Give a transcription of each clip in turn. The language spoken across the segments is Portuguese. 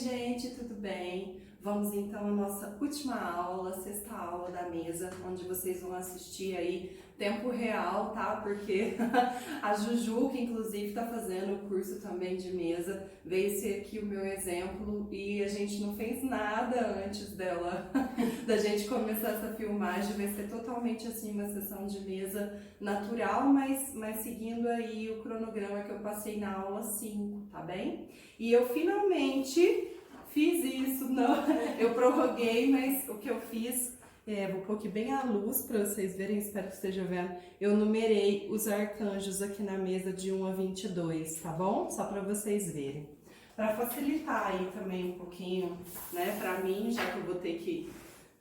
gente, tudo bem? Vamos então à nossa última aula, sexta aula da mesa, onde vocês vão assistir aí tempo real, tá? Porque a Juju, que inclusive está fazendo o curso também de mesa, veio ser aqui o meu exemplo e a gente não fez nada antes dela, da gente começar essa filmagem. Vai ser totalmente assim uma sessão de mesa natural, mas seguindo aí o cronograma que eu passei na aula 5, tá bem? E eu finalmente fiz isso, não, eu prorroguei, mas o que eu fiz, vou pôr aqui bem a luz para vocês verem, espero que esteja vendo, eu numerei os arcanjos aqui na mesa de 1 a 22, tá bom? Só para vocês verem. Para facilitar aí também um pouquinho, né, para mim, já que eu vou ter que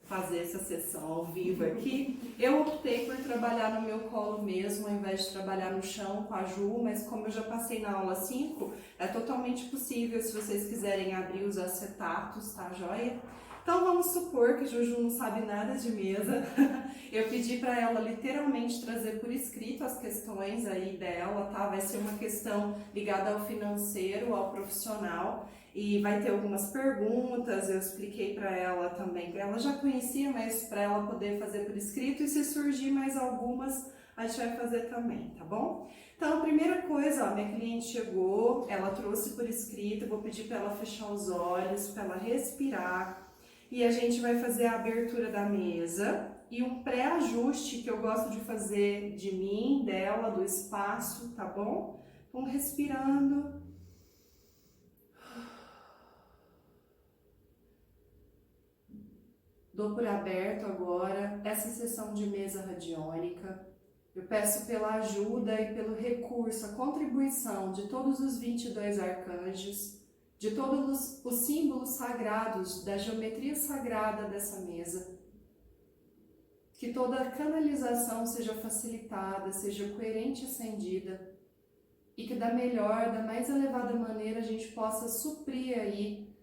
fazer essa sessão ao vivo aqui, eu optei por trabalhar no meu colo mesmo, ao invés de trabalhar no chão com a Ju, mas como eu já passei na aula 5, é totalmente possível se vocês quiserem abrir os acetatos, tá joia? Então vamos supor que a Juju não sabe nada de mesa, eu pedi para ela literalmente trazer por escrito as questões aí dela, tá? Vai ser uma questão ligada ao financeiro, ao profissional, e vai ter algumas perguntas, eu expliquei para ela também, ela já conhecia, mas para ela poder fazer por escrito, e se surgir mais algumas, a gente vai fazer também, tá bom? Então, a primeira coisa, ó, minha cliente chegou, ela trouxe por escrito, eu vou pedir para ela fechar os olhos, para ela respirar, e a gente vai fazer a abertura da mesa, e um pré-ajuste que eu gosto de fazer de mim, dela, do espaço, tá bom? Vamos respirando. Dou por aberto agora essa sessão de mesa radiônica. Eu peço pela ajuda e pelo recurso, a contribuição de todos os 22 arcanjos, de todos os símbolos sagrados, da geometria sagrada dessa mesa. Que toda a canalização seja facilitada, seja coerente e acendida, e que da melhor, da mais elevada maneira a gente possa suprir aí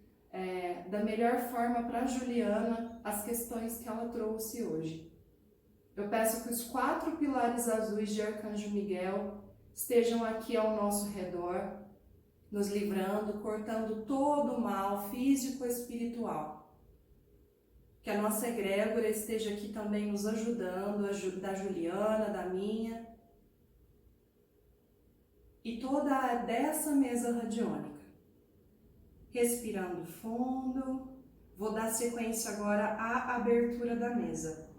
da melhor forma para a Juliana as questões que ela trouxe hoje. Eu peço que os 4 pilares azuis de Arcanjo Miguel estejam aqui ao nosso redor, nos livrando, cortando todo o mal físico e espiritual. Que a nossa egrégora esteja aqui também nos ajudando, da Juliana, da minha, e toda dessa mesa radiônica. Respirando fundo, vou dar sequência agora à abertura da mesa.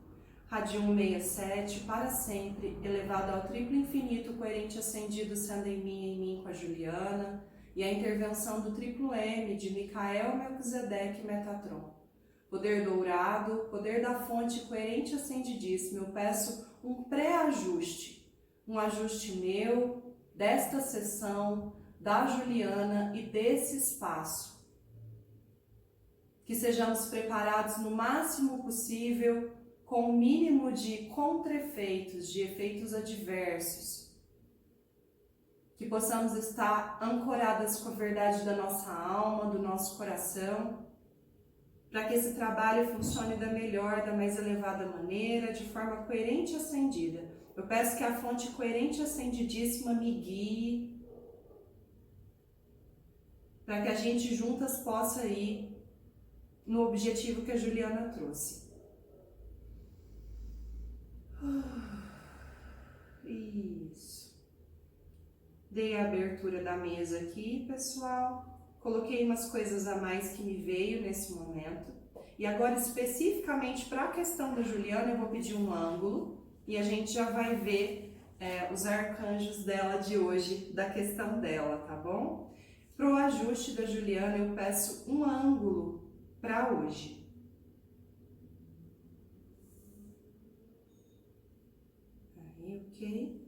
Radium 67, para sempre, elevado ao triplo infinito, coerente ascendido, sendo em mim com a Juliana, e a intervenção do triplo M de Micael, Melquisedeque e Metatron. Poder dourado, poder da fonte coerente ascendidíssimo, eu peço um pré-ajuste, um ajuste meu, desta sessão, da Juliana e desse espaço. Que sejamos preparados no máximo possível, com o mínimo de contra-efeitos, de efeitos adversos. Que possamos estar ancoradas com a verdade da nossa alma, do nosso coração, para que esse trabalho funcione da melhor, da mais elevada maneira, de forma coerente e acendida. Eu peço que a fonte coerente e acendidíssima me guie, para que a gente juntas possa ir no objetivo que a Juliana trouxe. Isso. Dei a abertura da mesa aqui, pessoal. Coloquei umas coisas a mais que me veio nesse momento. E agora, especificamente para a questão da Juliana, eu vou pedir um ângulo e a gente já vai ver os arcanjos dela de hoje, da questão dela, tá bom? Para o ajuste da Juliana, eu peço um ângulo para hoje. Aí, ok.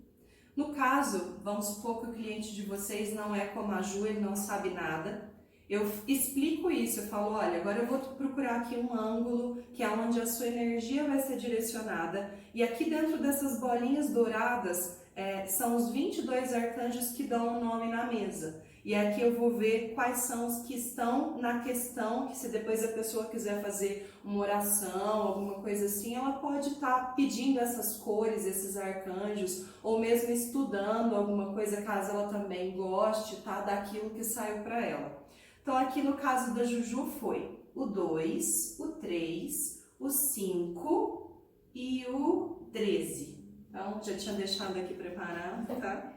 No caso, vamos supor que o cliente de vocês não é como a Ju, ele não sabe nada. Eu explico isso, eu falo, olha, agora eu vou procurar aqui um ângulo que é onde a sua energia vai ser direcionada. E aqui dentro dessas bolinhas douradas são os 22 arcanjos que dão o nome na mesa. E aqui eu vou ver quais são os que estão na questão, que se depois a pessoa quiser fazer uma oração, alguma coisa assim, ela pode estar pedindo essas cores, esses arcanjos, ou mesmo estudando alguma coisa, caso ela também goste, tá, daquilo que saiu para ela. Então, aqui no caso da Juju foi o 2, o 3, o 5 e o 13. Então, já tinha deixado aqui preparado, tá?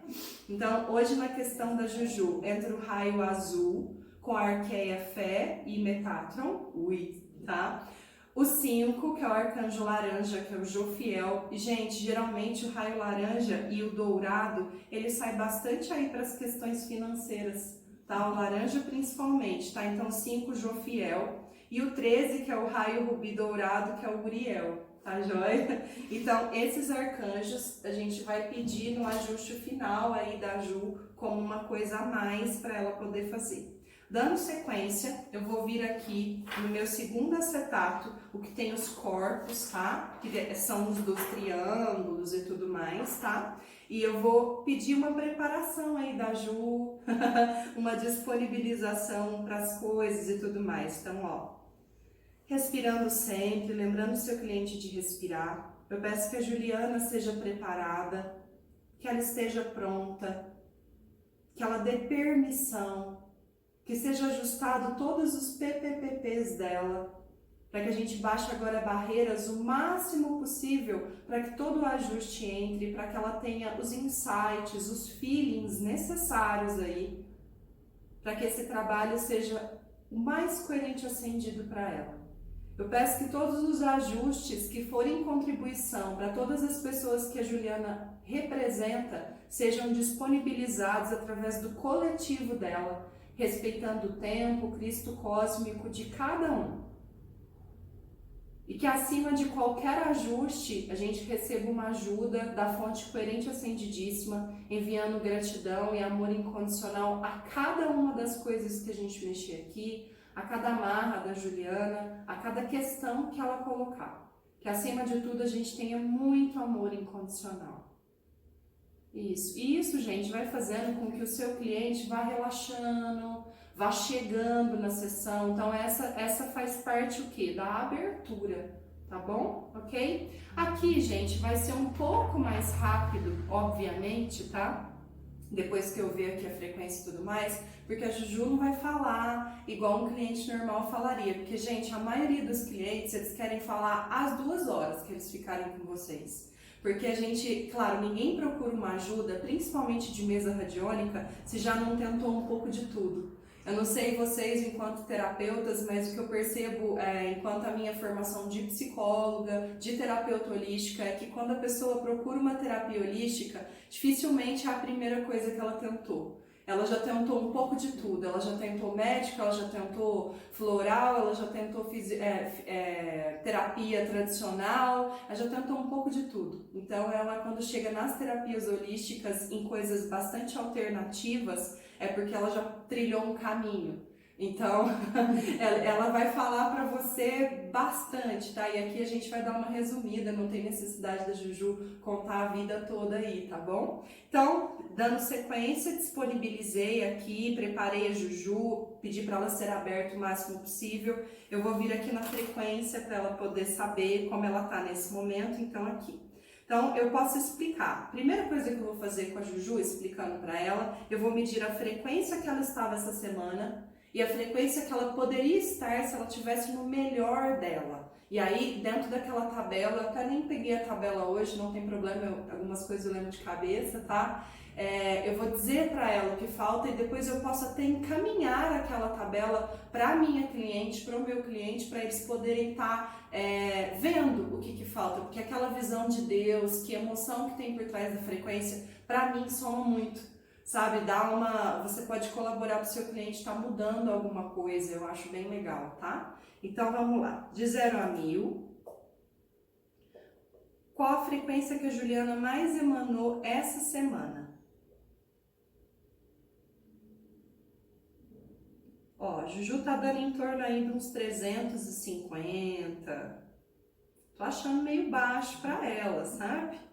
Então, hoje na questão da Juju, entra o raio azul com a arqueia Fé e Metatron, tá? O 5, que é o arcanjo laranja, que é o Jofiel. E, gente, geralmente o raio laranja e o dourado, ele sai bastante aí para as questões financeiras, tá? O laranja principalmente, tá? Então, 5, Jofiel. E o 13, que é o raio rubi dourado, que é o Uriel, tá joia? Então, esses arcanjos a gente vai pedir no ajuste final aí da Ju como uma coisa a mais para ela poder fazer. Dando sequência, eu vou vir aqui no meu segundo acetato, o que tem os corpos, tá? Que são os dos triângulos e tudo mais, tá? E eu vou pedir uma preparação aí da Ju, uma disponibilização para as coisas e tudo mais. Então, ó, respirando sempre, lembrando o seu cliente de respirar. Eu peço que a Juliana seja preparada, que ela esteja pronta, que ela dê permissão, que seja ajustado todos os PPPs dela, para que a gente baixe agora barreiras o máximo possível, para que todo o ajuste entre, para que ela tenha os insights, os feelings necessários aí, para que esse trabalho seja o mais coerente acendido para ela. Eu peço que todos os ajustes que forem contribuição para todas as pessoas que a Juliana representa sejam disponibilizados através do coletivo dela, respeitando o tempo, o Cristo cósmico de cada um. E que acima de qualquer ajuste, a gente receba uma ajuda da fonte coerente ascendidíssima, enviando gratidão e amor incondicional a cada uma das coisas que a gente mexer aqui, a cada amarra da Juliana, a cada questão que ela colocar. Que acima de tudo a gente tenha muito amor incondicional. Isso. E isso, gente, vai fazendo com que o seu cliente vá relaxando, vá chegando na sessão. Então, essa faz parte o quê? Da abertura, tá bom? Ok? Aqui, gente, vai ser um pouco mais rápido, obviamente, tá? Depois que eu ver aqui a frequência e tudo mais, porque a Juju não vai falar igual um cliente normal falaria. Porque, gente, a maioria dos clientes, eles querem falar às 2 horas que eles ficarem com vocês. Porque a gente, claro, ninguém procura uma ajuda, principalmente de mesa radiônica, se já não tentou um pouco de tudo. Eu não sei vocês enquanto terapeutas, mas o que eu percebo enquanto a minha formação de psicóloga, de terapeuta holística, é que quando a pessoa procura uma terapia holística, dificilmente é a primeira coisa que ela tentou. Ela já tentou um pouco de tudo, ela já tentou médico, ela já tentou floral, ela já tentou terapia tradicional, ela já tentou um pouco de tudo. Então ela, quando chega nas terapias holísticas em coisas bastante alternativas, é porque ela já trilhou um caminho. Então, ela vai falar para você bastante, tá? E aqui a gente vai dar uma resumida, não tem necessidade da Juju contar a vida toda aí, tá bom? Então, dando sequência, disponibilizei aqui, preparei a Juju, pedi para ela ser aberta o máximo possível. Eu vou vir aqui na frequência para ela poder saber como ela tá nesse momento, então aqui. Então, eu posso explicar. Primeira coisa que eu vou fazer com a Juju, explicando para ela, eu vou medir a frequência que ela estava essa semana, e a frequência que ela poderia estar se ela estivesse no melhor dela. E aí, dentro daquela tabela, eu até nem peguei a tabela hoje, não tem problema, algumas coisas eu lembro de cabeça, tá? Eu vou dizer para ela o que falta e depois eu posso até encaminhar aquela tabela para a minha cliente, para o meu cliente, para eles poderem estar vendo o que falta. Porque aquela visão de Deus, que emoção que tem por trás da frequência, para mim soma muito. Sabe, você pode colaborar para o seu cliente estar mudando alguma coisa, eu acho bem legal, tá? Então vamos lá, de 0 a 1000, qual a frequência que a Juliana mais emanou essa semana? Ó, a Juju tá dando em torno aí de uns 350, tô achando meio baixo para ela, sabe?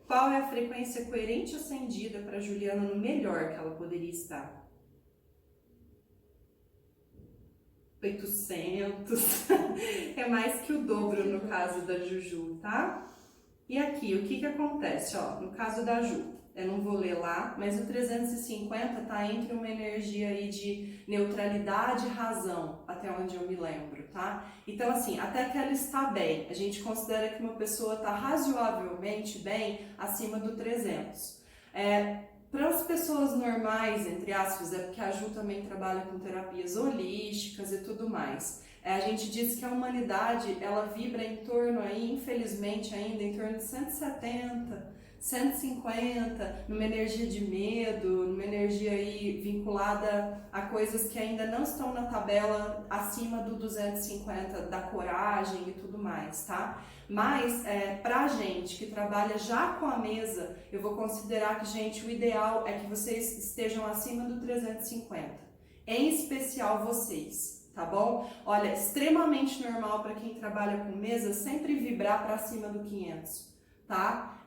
Qual é a frequência coerente acendida para a Juliana no melhor que ela poderia estar? 800. É mais que o dobro no caso da Juju, tá? E aqui, o que acontece? Ó, no caso da Ju, eu não vou ler lá, mas o 350 está entre uma energia aí de neutralidade e razão, até onde eu me lembro, tá? Então, assim, até que ela está bem, a gente considera que uma pessoa está razoavelmente bem acima do 300. Para as pessoas normais, entre aspas, porque a Ju também trabalha com terapias holísticas e tudo mais. A gente diz que a humanidade, ela vibra em torno aí, infelizmente ainda, em torno de 170, 150, numa energia de medo, numa energia aí vinculada a coisas que ainda não estão na tabela acima do 250 da coragem e tudo mais, tá? Mas pra gente que trabalha já com a mesa, eu vou considerar que, gente, o ideal é que vocês estejam acima do 350, em especial vocês. Tá bom? Olha, extremamente normal para quem trabalha com mesa sempre vibrar para cima do 500, tá?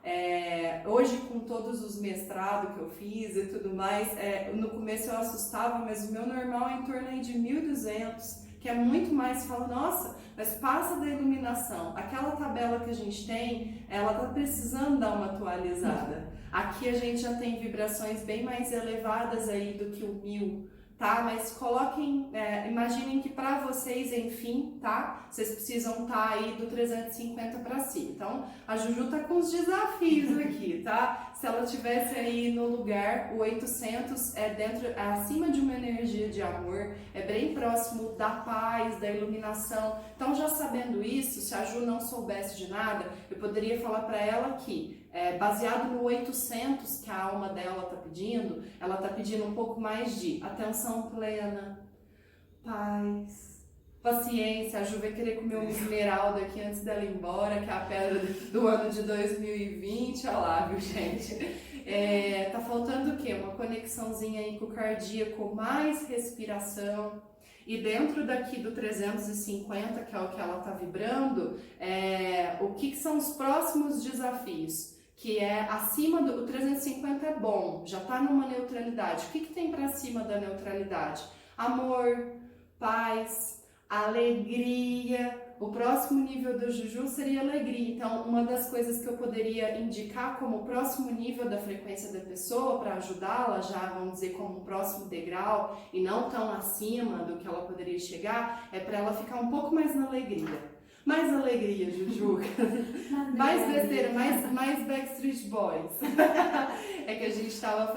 Hoje, com todos os mestrados que eu fiz e tudo mais, no começo eu assustava, mas o meu normal é em torno aí de 1200, que é muito mais, falo, nossa, mas passa da iluminação. Aquela tabela que a gente tem, ela tá precisando dar uma atualizada. Aqui a gente já tem vibrações bem mais elevadas aí do que o 1000. Tá? Mas coloquem, imaginem que para vocês, enfim, tá? Vocês precisam estar aí do 350 para cima. Então, a Juju tá com os desafios aqui, tá? Se ela tivesse aí no lugar, o 800 é acima de uma energia de amor, é bem próximo da paz, da iluminação. Então, já sabendo isso, se a Ju não soubesse de nada, eu poderia falar para ela que baseado no 800 que a alma dela está pedindo, ela está pedindo um pouco mais de atenção plena, paz, paciência. A Ju vai querer comer uma esmeralda aqui antes dela ir embora, que é a pedra do ano de 2020, olha lá, viu, gente? Tá faltando o quê? Uma conexãozinha aí com o cardíaco, mais respiração. E dentro daqui do 350, que é o que ela está vibrando, o que são os próximos desafios? Que é acima do... O 350 é bom, já está numa neutralidade. O que tem para cima da neutralidade? Amor, paz, alegria. O próximo nível do Juju seria alegria. Então, uma das coisas que eu poderia indicar como próximo nível da frequência da pessoa para ajudá-la, já vamos dizer como um próximo degrau e não tão acima do que ela poderia chegar, é para ela ficar um pouco mais na alegria. Mais alegria, Juju. Mais besteira, mais Backstreet Boys. É que a gente tá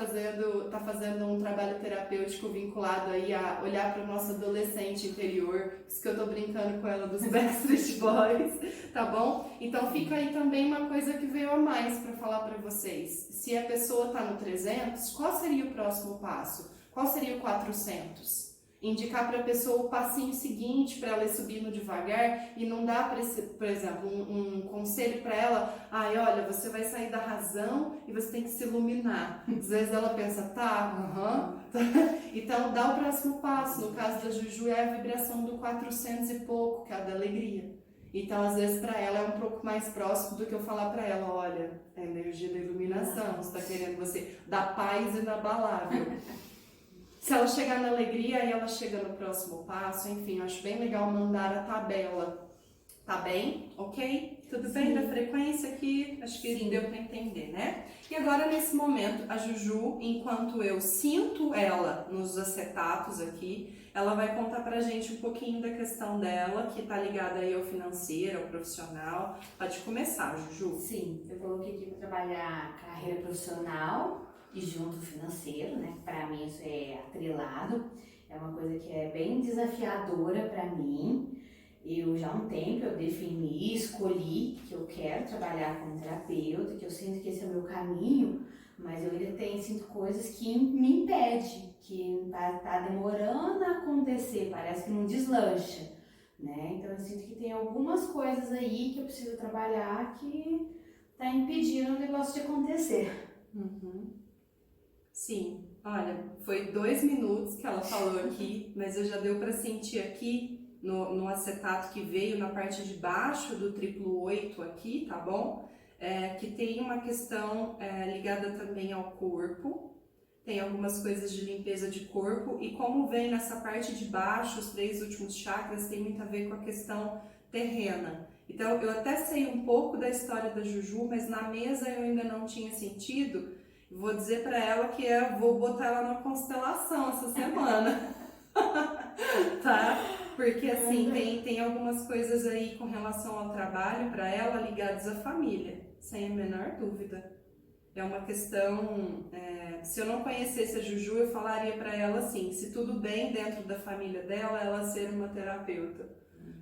fazendo um trabalho terapêutico vinculado aí a olhar para o nosso adolescente interior. Por isso que eu tô brincando com ela dos Backstreet Boys, tá bom? Então fica aí também uma coisa que veio a mais para falar para vocês. Se a pessoa tá no 300, qual seria o próximo passo? Qual seria o 400? Indicar para a pessoa o passinho seguinte para ela ir subindo devagar e não dar, por exemplo, um conselho para ela, olha, você vai sair da razão e você tem que se iluminar. Às vezes ela pensa, tá. Então dá o próximo passo. No caso da Juju é a vibração do 400 e pouco, que é a da alegria. Então, às vezes, para ela é um pouco mais próximo do que eu falar para ela, olha, é a energia da iluminação, você está querendo você dar paz inabalável. Se ela chegar na alegria, aí ela chega no próximo passo. Enfim, eu acho bem legal mandar a tabela. Tá bem? Ok? Tudo bem da frequência aqui? Acho que deu para entender, né? E agora, nesse momento, a Juju, enquanto eu sinto ela nos acetatos aqui, ela vai contar pra gente um pouquinho da questão dela, que tá ligada aí ao financeiro, ao profissional. Pode começar, Juju. Sim, eu coloquei aqui para trabalhar carreira profissional e junto financeiro, né? Para mim isso é atrelado, é uma coisa que é bem desafiadora para mim. Eu já há um tempo eu defini, escolhi que eu quero trabalhar como terapeuta, que eu sinto que esse é o meu caminho, mas eu ainda sinto coisas que me impedem, que tá demorando a acontecer, parece que não deslancha, né? Então eu sinto que tem algumas coisas aí que eu preciso trabalhar que tá impedindo o negócio de acontecer. Uhum. Sim, olha, foi 2 minutos que ela falou aqui, mas eu já deu para sentir aqui no acetato que veio na parte de baixo do triplo 8 aqui, tá bom? Que tem uma questão ligada também ao corpo, tem algumas coisas de limpeza de corpo, e como vem nessa parte de baixo, os 3 últimos chakras, tem muito a ver com a questão terrena. Então, eu até sei um pouco da história da Juju, mas na mesa eu ainda não tinha sentido. Vou dizer para ela que vou botar ela na constelação essa semana. Tá? Porque assim, tem algumas coisas aí com relação ao trabalho para ela ligadas à família, sem a menor dúvida. É uma questão, se eu não conhecesse a Juju, eu falaria para ela assim, se tudo bem dentro da família dela, ela ser uma terapeuta.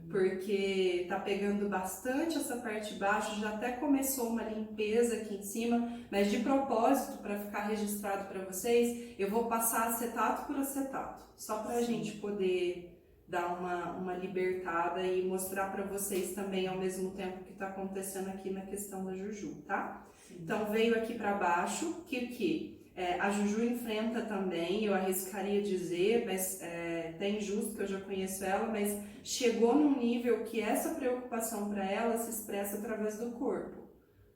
Porque tá pegando bastante essa parte de baixo, já até começou uma limpeza aqui em cima, mas de propósito, para ficar registrado para vocês, eu vou passar acetato por acetato, só para a gente poder dar uma libertada e mostrar para vocês também ao mesmo tempo que está acontecendo aqui na questão da Juju, tá? Sim. Então veio aqui para baixo, que a Juju enfrenta também, eu arriscaria dizer, mas até injusto que eu já conheço ela, mas chegou num nível que essa preocupação para ela se expressa através do corpo,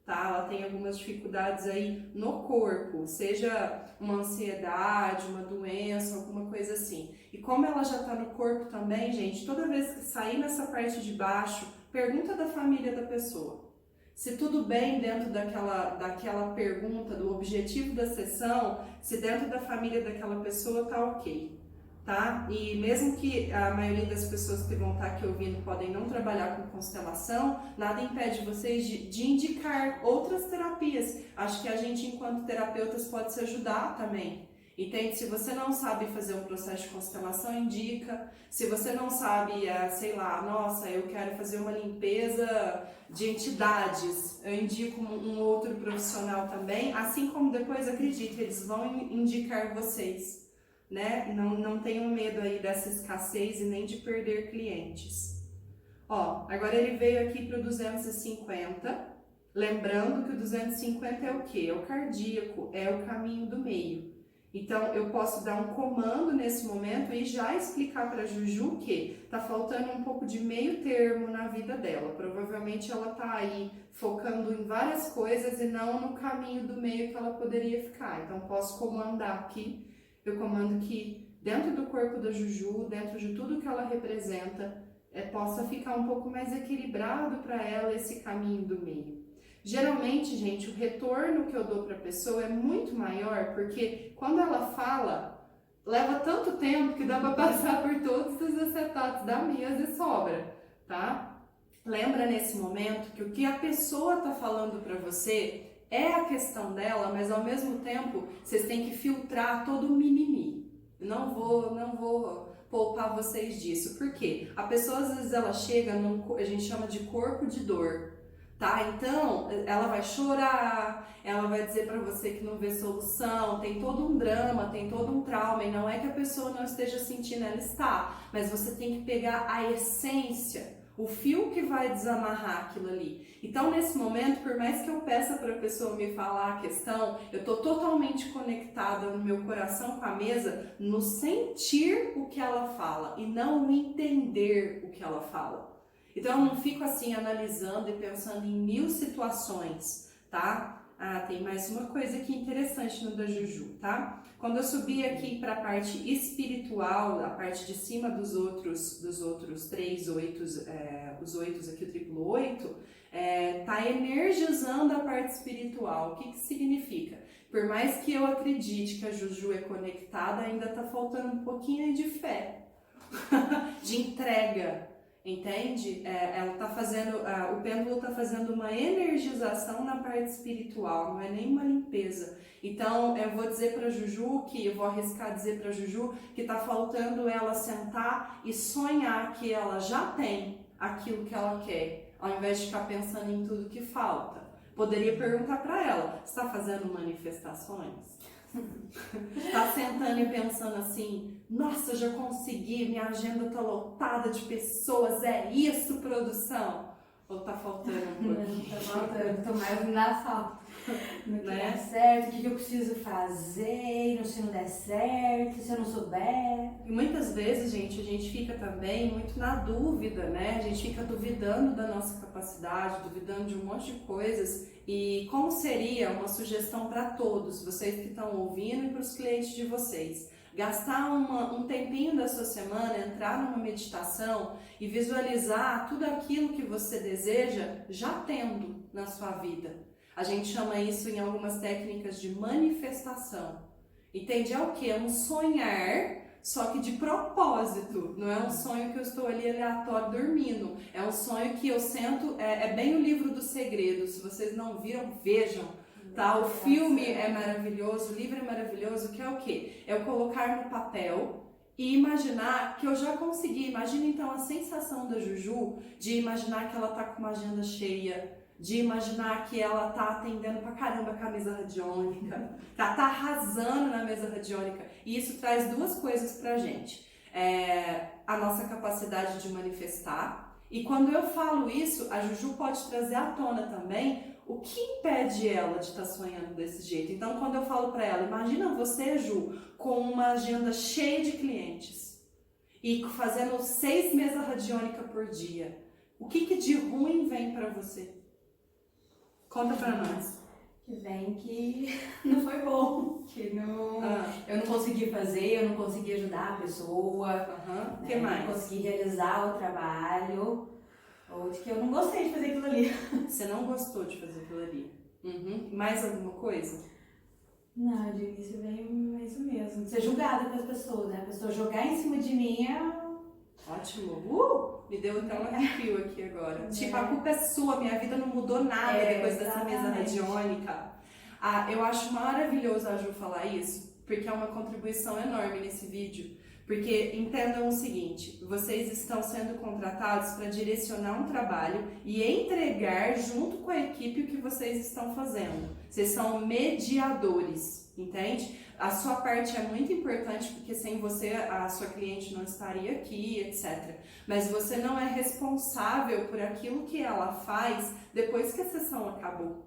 tá? Ela tem algumas dificuldades aí no corpo, seja uma ansiedade, uma doença, alguma coisa assim. E como ela já tá no corpo também, gente, toda vez que sair nessa parte de baixo, pergunta da família da pessoa. Se tudo bem dentro daquela pergunta, do objetivo da sessão, se dentro da família daquela pessoa tá ok, tá? E mesmo que a maioria das pessoas que vão estar aqui ouvindo podem não trabalhar com constelação, nada impede vocês de indicar outras terapias. Acho que a gente, enquanto terapeutas, pode se ajudar também. Entende? Se você não sabe fazer um processo de constelação, indica. Se você não sabe, sei lá, nossa, eu quero fazer uma limpeza de entidades, eu indico um outro profissional também, assim como depois, acredite, eles vão indicar vocês, né? Não tenham medo aí dessa escassez e nem de perder clientes. Ó, agora ele veio aqui para o 250, lembrando que o 250 é o quê? É o cardíaco, é o caminho do meio. Então, eu posso dar um comando nesse momento e já explicar para a Juju que tá faltando um pouco de meio termo na vida dela. Provavelmente ela tá aí focando em várias coisas e não no caminho do meio que ela poderia ficar. Então, posso comandar aqui. Eu comando que dentro do corpo da Juju, dentro de tudo que ela representa, possa ficar um pouco mais equilibrado para ela esse caminho do meio. Geralmente, gente, o retorno que eu dou para a pessoa é muito maior, porque quando ela fala, leva tanto tempo que dá para passar por todos os acetatos da mesa e sobra, tá? Lembra nesse momento que o que a pessoa tá falando para você é a questão dela, mas ao mesmo tempo vocês têm que filtrar todo o mimimi. Não vou poupar vocês disso. Por quê? A pessoa às vezes ela chega a gente chama de corpo de dor. Tá? Então, ela vai chorar, ela vai dizer para você que não vê solução, tem todo um drama, tem todo um trauma, e não é que a pessoa não esteja sentindo, ela está, mas você tem que pegar a essência, o fio que vai desamarrar aquilo ali. Então, nesse momento, por mais que eu peça para a pessoa me falar a questão, eu estou totalmente conectada no meu coração com a mesa, no sentir o que ela fala, e não no entender o que ela fala. Então, eu não fico assim analisando e pensando em 1000 situações, tá? Ah, tem mais uma coisa aqui interessante no da Juju, tá? Quando eu subi aqui para a parte espiritual, a parte de cima dos outros 3 oitos, os oitos aqui, o triplo 8, tá energizando a parte espiritual. O que significa? Por mais que eu acredite que a Juju é conectada, ainda tá faltando um pouquinho de fé, de entrega. Entende? Ela tá fazendo, o pêndulo tá fazendo uma energização na parte espiritual, não é nem uma limpeza. Então, eu vou dizer para Juju eu vou arriscar dizer para Juju que tá faltando ela sentar e sonhar que ela já tem aquilo que ela quer, ao invés de ficar pensando em tudo que falta. Poderia perguntar para ela: está fazendo manifestações? Tá sentando e pensando assim: nossa, já consegui, minha agenda tá lotada de pessoas, é isso, produção? Ou tá faltando um pouquinho? Tá faltando, tô mais na falta. No que der certo, o que eu preciso fazer, se não der certo, se eu não souber. E muitas vezes, gente, a gente fica também muito na dúvida, né? A gente fica duvidando da nossa capacidade, duvidando de um monte de coisas. E como seria uma sugestão para todos, vocês que estão ouvindo e para os clientes de vocês? Gastar um tempinho da sua semana, entrar numa meditação e visualizar tudo aquilo que você deseja já tendo na sua vida. A gente chama isso em algumas técnicas de manifestação. Entende? É o quê? É um sonhar, só que de propósito. Não é um sonho que eu estou ali aleatório dormindo. É um sonho que eu sento, é bem o livro dos segredos. Se vocês não viram, vejam. Tá? O filme é maravilhoso, o livro é maravilhoso, que é o quê? É eu colocar no papel e imaginar que eu já consegui. Imagina então a sensação da Juju de imaginar que ela tá com uma agenda cheia, de imaginar que ela tá atendendo pra caramba com a mesa radiônica, tá arrasando na mesa radiônica. E isso traz duas coisas pra gente. A nossa capacidade de manifestar. E quando eu falo isso, a Juju pode trazer à tona também o que impede ela de estar sonhando desse jeito. Então, quando eu falo pra ela, imagina você, Ju, com uma agenda cheia de clientes e fazendo 6 mesas radiônicas por dia. O que de ruim vem pra você? Conta pra nós. Que vem que não foi bom, que não, eu não consegui fazer, eu não consegui ajudar a pessoa, né? Que mais? Não consegui realizar o trabalho, ou de que eu não gostei de fazer aquilo ali. Você não gostou de fazer aquilo ali? Mais alguma coisa? Não, de início vem isso mesmo, ser julgada pelas pessoas, né? A pessoa jogar em cima de mim Ótimo! Me deu até um arrepio aqui agora. Tipo, a culpa é sua, minha vida não mudou nada depois dessa mesa radiônica. Eu acho maravilhoso a Ju falar isso, porque é uma contribuição enorme nesse vídeo. Porque entendam o seguinte, vocês estão sendo contratados para direcionar um trabalho e entregar junto com a equipe o que vocês estão fazendo. Vocês são mediadores, entende? A sua parte é muito importante, porque sem você a sua cliente não estaria aqui, etc. Mas você não é responsável por aquilo que ela faz depois que a sessão acabou,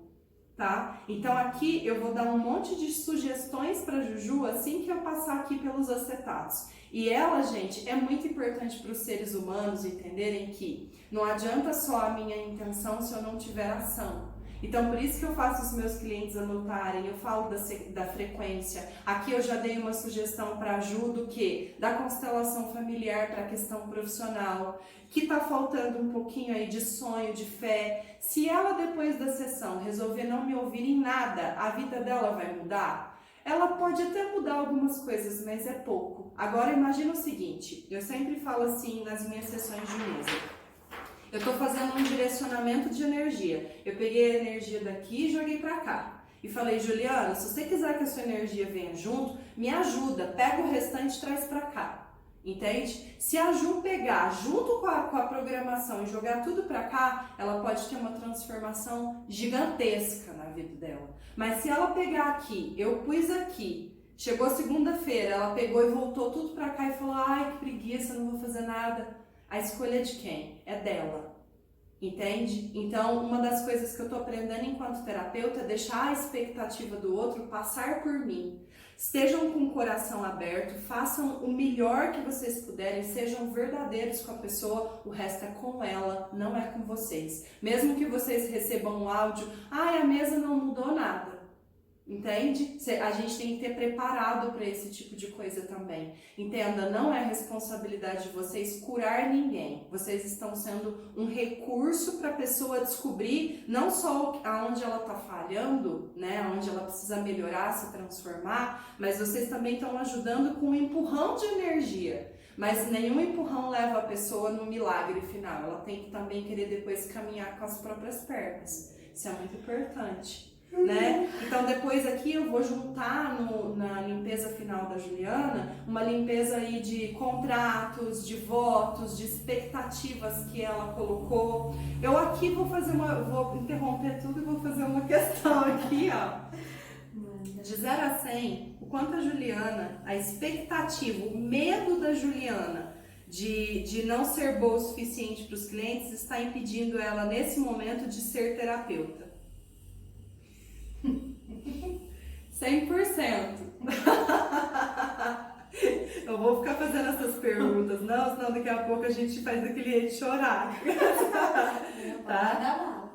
tá? Então aqui eu vou dar um monte de sugestões para Juju assim que eu passar aqui pelos acetatos. E ela, gente, é muito importante para os seres humanos entenderem que não adianta só a minha intenção se eu não tiver ação. Então, por isso que eu faço os meus clientes anotarem, eu falo da frequência. Aqui eu já dei uma sugestão para a Ju do quê? Da constelação familiar para a questão profissional, que tá faltando um pouquinho aí de sonho, de fé. Se ela, depois da sessão, resolver não me ouvir em nada, a vida dela vai mudar? Ela pode até mudar algumas coisas, mas é pouco. Agora, imagina o seguinte, eu sempre falo assim nas minhas sessões de mesa. Eu estou fazendo um direcionamento de energia. Eu peguei a energia daqui e joguei para cá. E falei, Juliana, se você quiser que a sua energia venha junto, me ajuda, pega o restante e traz para cá. Entende? Se a Ju pegar junto com a programação e jogar tudo para cá, ela pode ter uma transformação gigantesca na vida dela. Mas se ela pegar aqui, eu pus aqui, chegou segunda-feira, ela pegou e voltou tudo para cá e falou, ai, que preguiça, não vou fazer nada. A escolha é de quem? É dela. Entende? Então, uma das coisas que eu estou aprendendo enquanto terapeuta é deixar a expectativa do outro passar por mim. Estejam com o coração aberto, façam o melhor que vocês puderem, sejam verdadeiros com a pessoa, o resto é com ela, não é com vocês. Mesmo que vocês recebam um áudio, ai, a mesa não mudou nada. Entende? A gente tem que ter preparado para esse tipo de coisa também. Entenda, não é responsabilidade de vocês curar ninguém. Vocês estão sendo um recurso para a pessoa descobrir não só aonde ela está falhando, né, aonde ela precisa melhorar, se transformar, mas vocês também estão ajudando com um empurrão de energia. Mas nenhum empurrão leva a pessoa no milagre final. Ela tem que também querer depois caminhar com as próprias pernas. Isso é muito importante. Né? Então depois aqui eu vou juntar na limpeza final da Juliana uma limpeza aí de contratos, de votos, de expectativas que ela colocou. Eu aqui vou interromper tudo e vou fazer uma questão aqui, ó. De 0 a 100, o quanto a Juliana, a expectativa, o medo da Juliana de não ser boa o suficiente para os clientes está impedindo ela nesse momento de ser terapeuta. 100%. Eu vou ficar fazendo essas perguntas, não, senão daqui a pouco a gente faz o cliente chorar. Tá?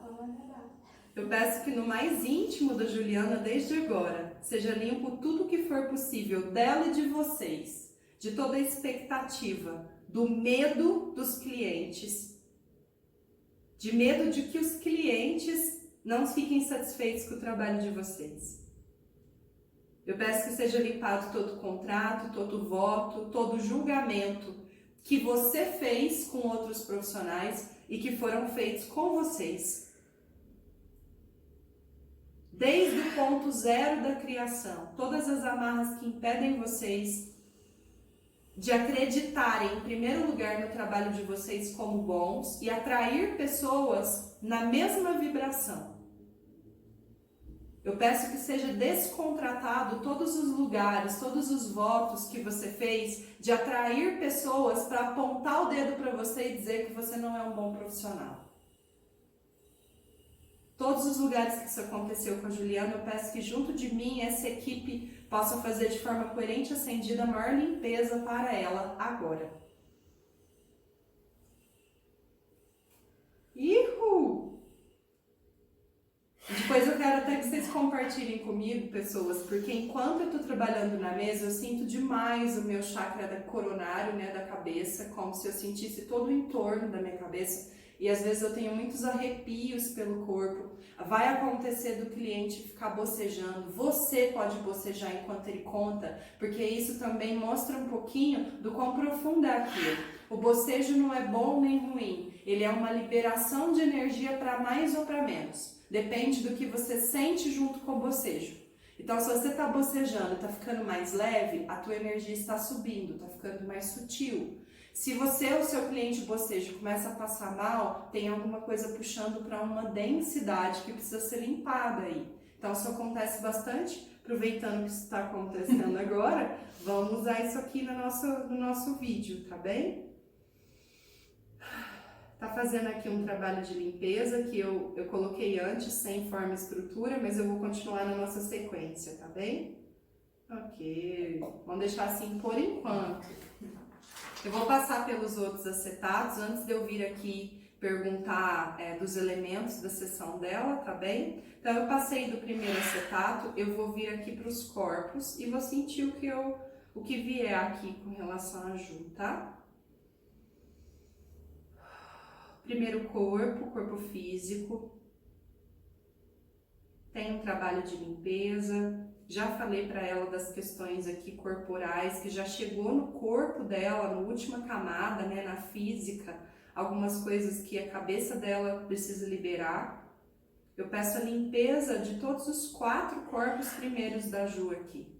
Eu peço que no mais íntimo da Juliana, desde agora, seja limpo tudo o que for possível dela e de vocês, de toda a expectativa, do medo dos clientes, de medo de que os clientes não fiquem satisfeitos com o trabalho de vocês. Eu peço que seja limpado todo contrato, todo voto, todo julgamento que você fez com outros profissionais e que foram feitos com vocês. Desde o ponto zero da criação, todas as amarras que impedem vocês de acreditarem, em primeiro lugar, no trabalho de vocês como bons e atrair pessoas na mesma vibração. Eu peço que seja descontratado todos os lugares, todos os votos que você fez de atrair pessoas para apontar o dedo para você e dizer que você não é um bom profissional. Todos os lugares que isso aconteceu com a Juliana, eu peço que junto de mim essa equipe possa fazer de forma coerente e acendida a maior limpeza para ela agora. Ihu! Depois eu quero até que vocês compartilhem comigo, pessoas, porque enquanto eu estou trabalhando na mesa, eu sinto demais o meu chakra coronário, né, da cabeça, como se eu sentisse todo o entorno da minha cabeça. E às vezes eu tenho muitos arrepios pelo corpo. Vai acontecer do cliente ficar bocejando. Você pode bocejar enquanto ele conta, porque isso também mostra um pouquinho do quão profundo é aquilo. O bocejo não é bom nem ruim. Ele é uma liberação de energia para mais ou para menos. Depende do que você sente junto com o bocejo. Então, se você está bocejando, está ficando mais leve, a tua energia está subindo, está ficando mais sutil. Se você ou seu cliente bocejo começa a passar mal, tem alguma coisa puxando para uma densidade que precisa ser limpada aí. Então, isso acontece bastante. Aproveitando que isso está acontecendo agora, vamos usar isso aqui no nosso vídeo, tá bem? Tá fazendo aqui um trabalho de limpeza que eu coloquei antes, sem forma e estrutura, mas eu vou continuar na nossa sequência, tá bem? Ok, vamos deixar assim por enquanto. Eu vou passar pelos outros acetatos antes de eu vir aqui perguntar dos elementos da sessão dela, tá bem? Então eu passei do primeiro acetato, eu vou vir aqui para os corpos e vou sentir o que vier aqui com relação a Ju, tá? Primeiro corpo físico, tem um trabalho de limpeza, já falei para ela das questões aqui corporais, que já chegou no corpo dela, na última camada, né, na física, algumas coisas que a cabeça dela precisa liberar. Eu peço a limpeza de todos os 4 corpos primeiros da Ju aqui,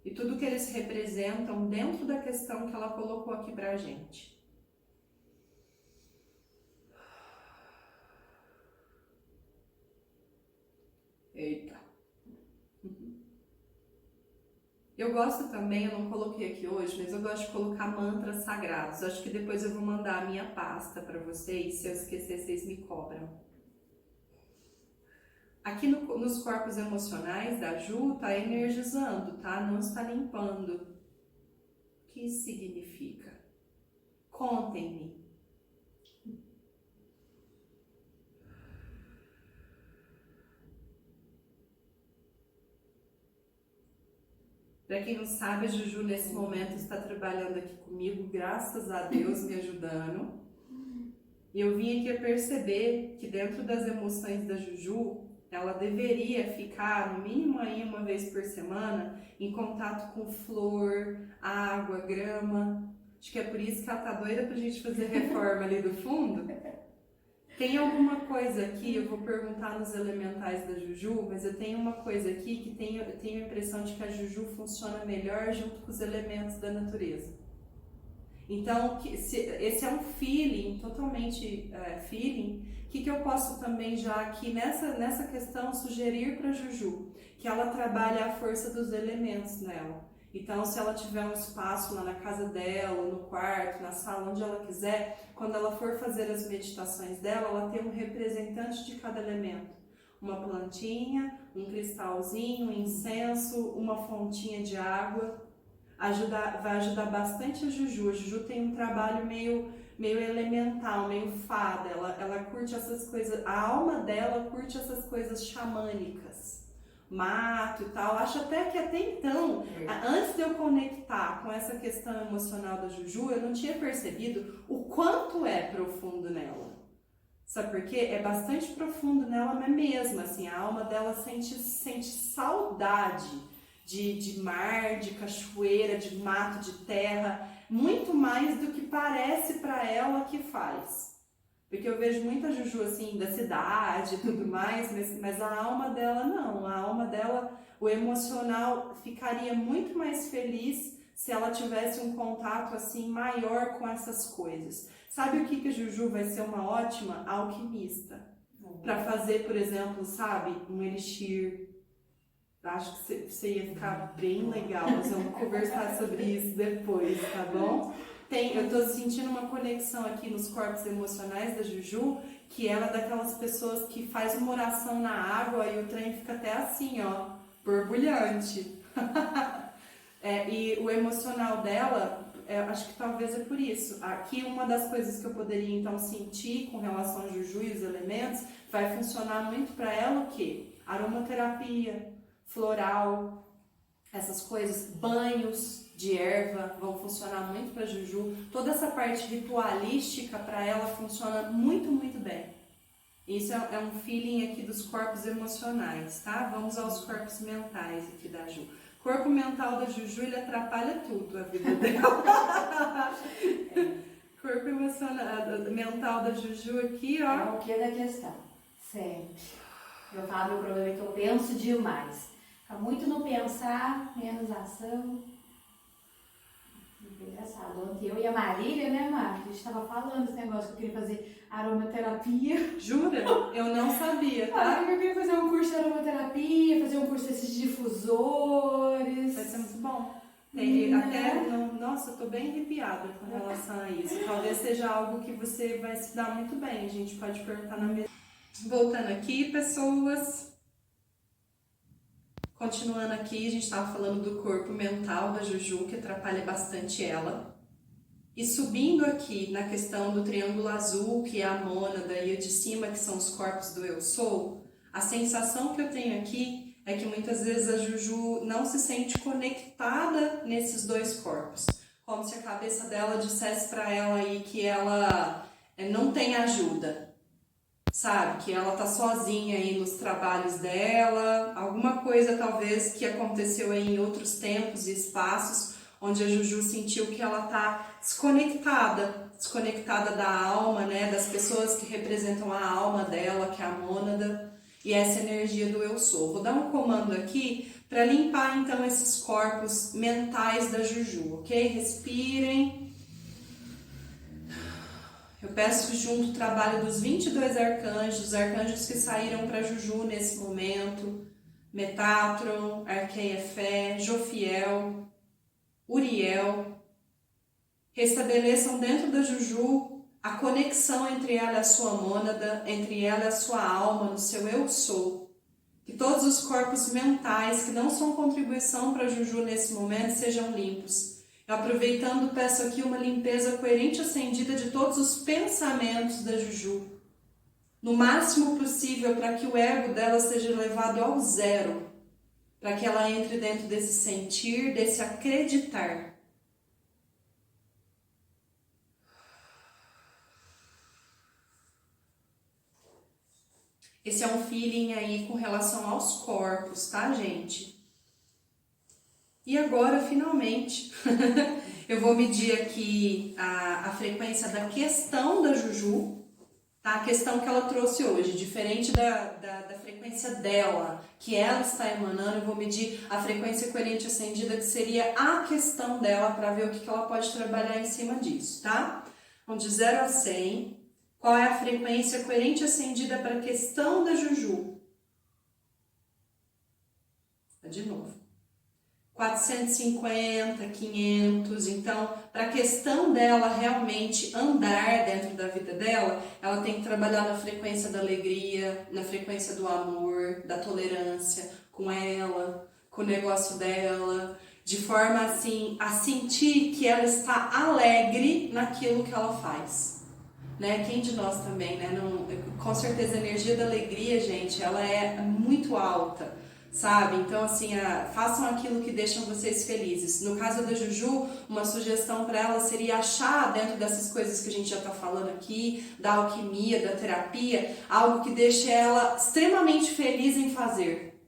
e tudo que eles representam dentro da questão que ela colocou aqui pra gente. Eita. Eu gosto também, eu não coloquei aqui hoje, mas eu gosto de colocar mantras sagrados. Acho que depois eu vou mandar a minha pasta para vocês, se eu esquecer, vocês me cobram. Aqui nos corpos emocionais da Ju, tá energizando, tá? Não está limpando. O que isso significa? Contem-me. Para quem não sabe, a Juju nesse momento está trabalhando aqui comigo, graças a Deus me ajudando. E eu vim aqui a perceber que dentro das emoções da Juju, ela deveria ficar no mínimo aí uma vez por semana em contato com flor, água, grama. Acho que é por isso que ela tá doida pra gente fazer reforma ali do fundo. Tem alguma coisa aqui, eu vou perguntar nos elementais da Juju, mas eu tenho uma coisa aqui que eu tenho a impressão de que a Juju funciona melhor junto com os elementos da natureza. Então, esse é um feeling, totalmente feeling, que eu posso também já aqui nessa questão sugerir para a Juju, que ela trabalhe a força dos elementos nela. Então, se ela tiver um espaço lá na casa dela, no quarto, na sala, onde ela quiser, quando ela for fazer as meditações dela, ela tem um representante de cada elemento. Uma plantinha, um cristalzinho, um incenso, uma fontinha de água. Vai ajudar bastante a Juju. A Juju tem um trabalho meio elemental, meio fada. Ela curte essas coisas, a alma dela curte essas coisas xamânicas. Mato e tal, acho até que até então, antes de eu conectar com essa questão emocional da Juju, eu não tinha percebido o quanto é profundo nela, Sabe por quê? É bastante profundo nela mesma, assim, a alma dela sente saudade de mar, de cachoeira, de mato, de terra, muito mais do que parece para ela que faz. Porque eu vejo muita Juju, assim, da cidade e tudo mais, mas a alma dela não, a alma dela, o emocional ficaria muito mais feliz se ela tivesse um contato, assim, maior com essas coisas. Sabe o que a Juju vai ser uma ótima alquimista? Para fazer, por exemplo, sabe, um elixir. Acho que você ia ficar bem legal. Nós vamos conversar sobre isso depois, tá bom? Eu tô sentindo uma conexão aqui nos corpos emocionais da Juju, que ela é daquelas pessoas que faz uma oração na água e o trem fica até assim, ó, borbulhante. E o emocional dela, acho que talvez é por isso. Aqui uma das coisas que eu poderia então sentir com relação a Juju e os elementos vai funcionar muito para ela o quê? Aromaterapia, floral, essas coisas, banhos de erva vão funcionar muito para Juju. Toda essa parte ritualística para ela funciona muito, muito bem. Isso é um feeling aqui dos corpos emocionais, tá? Vamos aos corpos mentais aqui da Ju. Corpo mental da Juju, ele atrapalha tudo a vida dela. Corpo mental da Juju aqui, ó. É o que da questão? Sempre. Eu falo, meu problema é que eu penso demais. Fica muito no pensar, menos ação. Engraçado. Ontem eu e a Marília, né, Mar? A gente tava falando esse negócio que eu queria fazer aromaterapia. Jura? Eu não sabia, tá? Eu queria fazer um curso de aromaterapia, fazer um curso desses difusores. Vai ser muito bom. Nossa, eu tô bem arrepiada com relação a isso. Talvez seja algo que você vai se dar muito bem. A gente pode perguntar na mesa. Voltando aqui, pessoas. Continuando aqui, a gente estava falando do corpo mental da Juju, que atrapalha bastante ela. E subindo aqui na questão do triângulo azul, que é a mônada, e a de cima, que são os corpos do eu sou, a sensação que eu tenho aqui é que muitas vezes a Juju não se sente conectada nesses dois corpos. Como se a cabeça dela dissesse para ela aí que ela não tem ajuda. Sabe, que ela tá sozinha aí nos trabalhos dela, alguma coisa talvez que aconteceu aí em outros tempos e espaços, onde a Juju sentiu que ela tá desconectada da alma, né, das pessoas que representam a alma dela, que é a mônada, e essa energia do eu sou. Vou dar um comando aqui para limpar então esses corpos mentais da Juju, ok? Respirem. Eu peço junto o trabalho dos 22 arcanjos, os arcanjos que saíram para Juju nesse momento, Metatron, Arqueia-Fé, Jofiel, Uriel. Restabeleçam dentro da Juju a conexão entre ela e a sua mônada, entre ela e a sua alma, no seu eu sou. Que todos os corpos mentais que não são contribuição para Juju nesse momento sejam limpos. Aproveitando, peço aqui uma limpeza coerente e acendida de todos os pensamentos da Juju. No máximo possível para que o ego dela seja levado ao zero. Para que ela entre dentro desse sentir, desse acreditar. Esse é um feeling aí com relação aos corpos, tá, gente? E agora, finalmente, eu vou medir aqui a frequência da questão da Juju, tá? A questão que ela trouxe hoje, diferente da frequência dela, que ela está emanando, eu vou medir a frequência coerente acendida, que seria a questão dela, para ver o que ela pode trabalhar em cima disso, tá? Então, de 0 a 100, qual é a frequência coerente acendida para a questão da Juju? De novo. 450, 500, então, para a questão dela realmente andar dentro da vida dela, ela tem que trabalhar na frequência da alegria, na frequência do amor, da tolerância com ela, com o negócio dela, de forma assim, a sentir que ela está alegre naquilo que ela faz. Né? Quem de nós também, né? Não, com certeza a energia da alegria, gente, ela é muito alta. sabe? Então, assim, façam aquilo que deixam vocês felizes. No caso da Juju, uma sugestão para ela seria achar dentro dessas coisas que a gente já tá falando aqui, da alquimia, da terapia, algo que deixe ela extremamente feliz em fazer.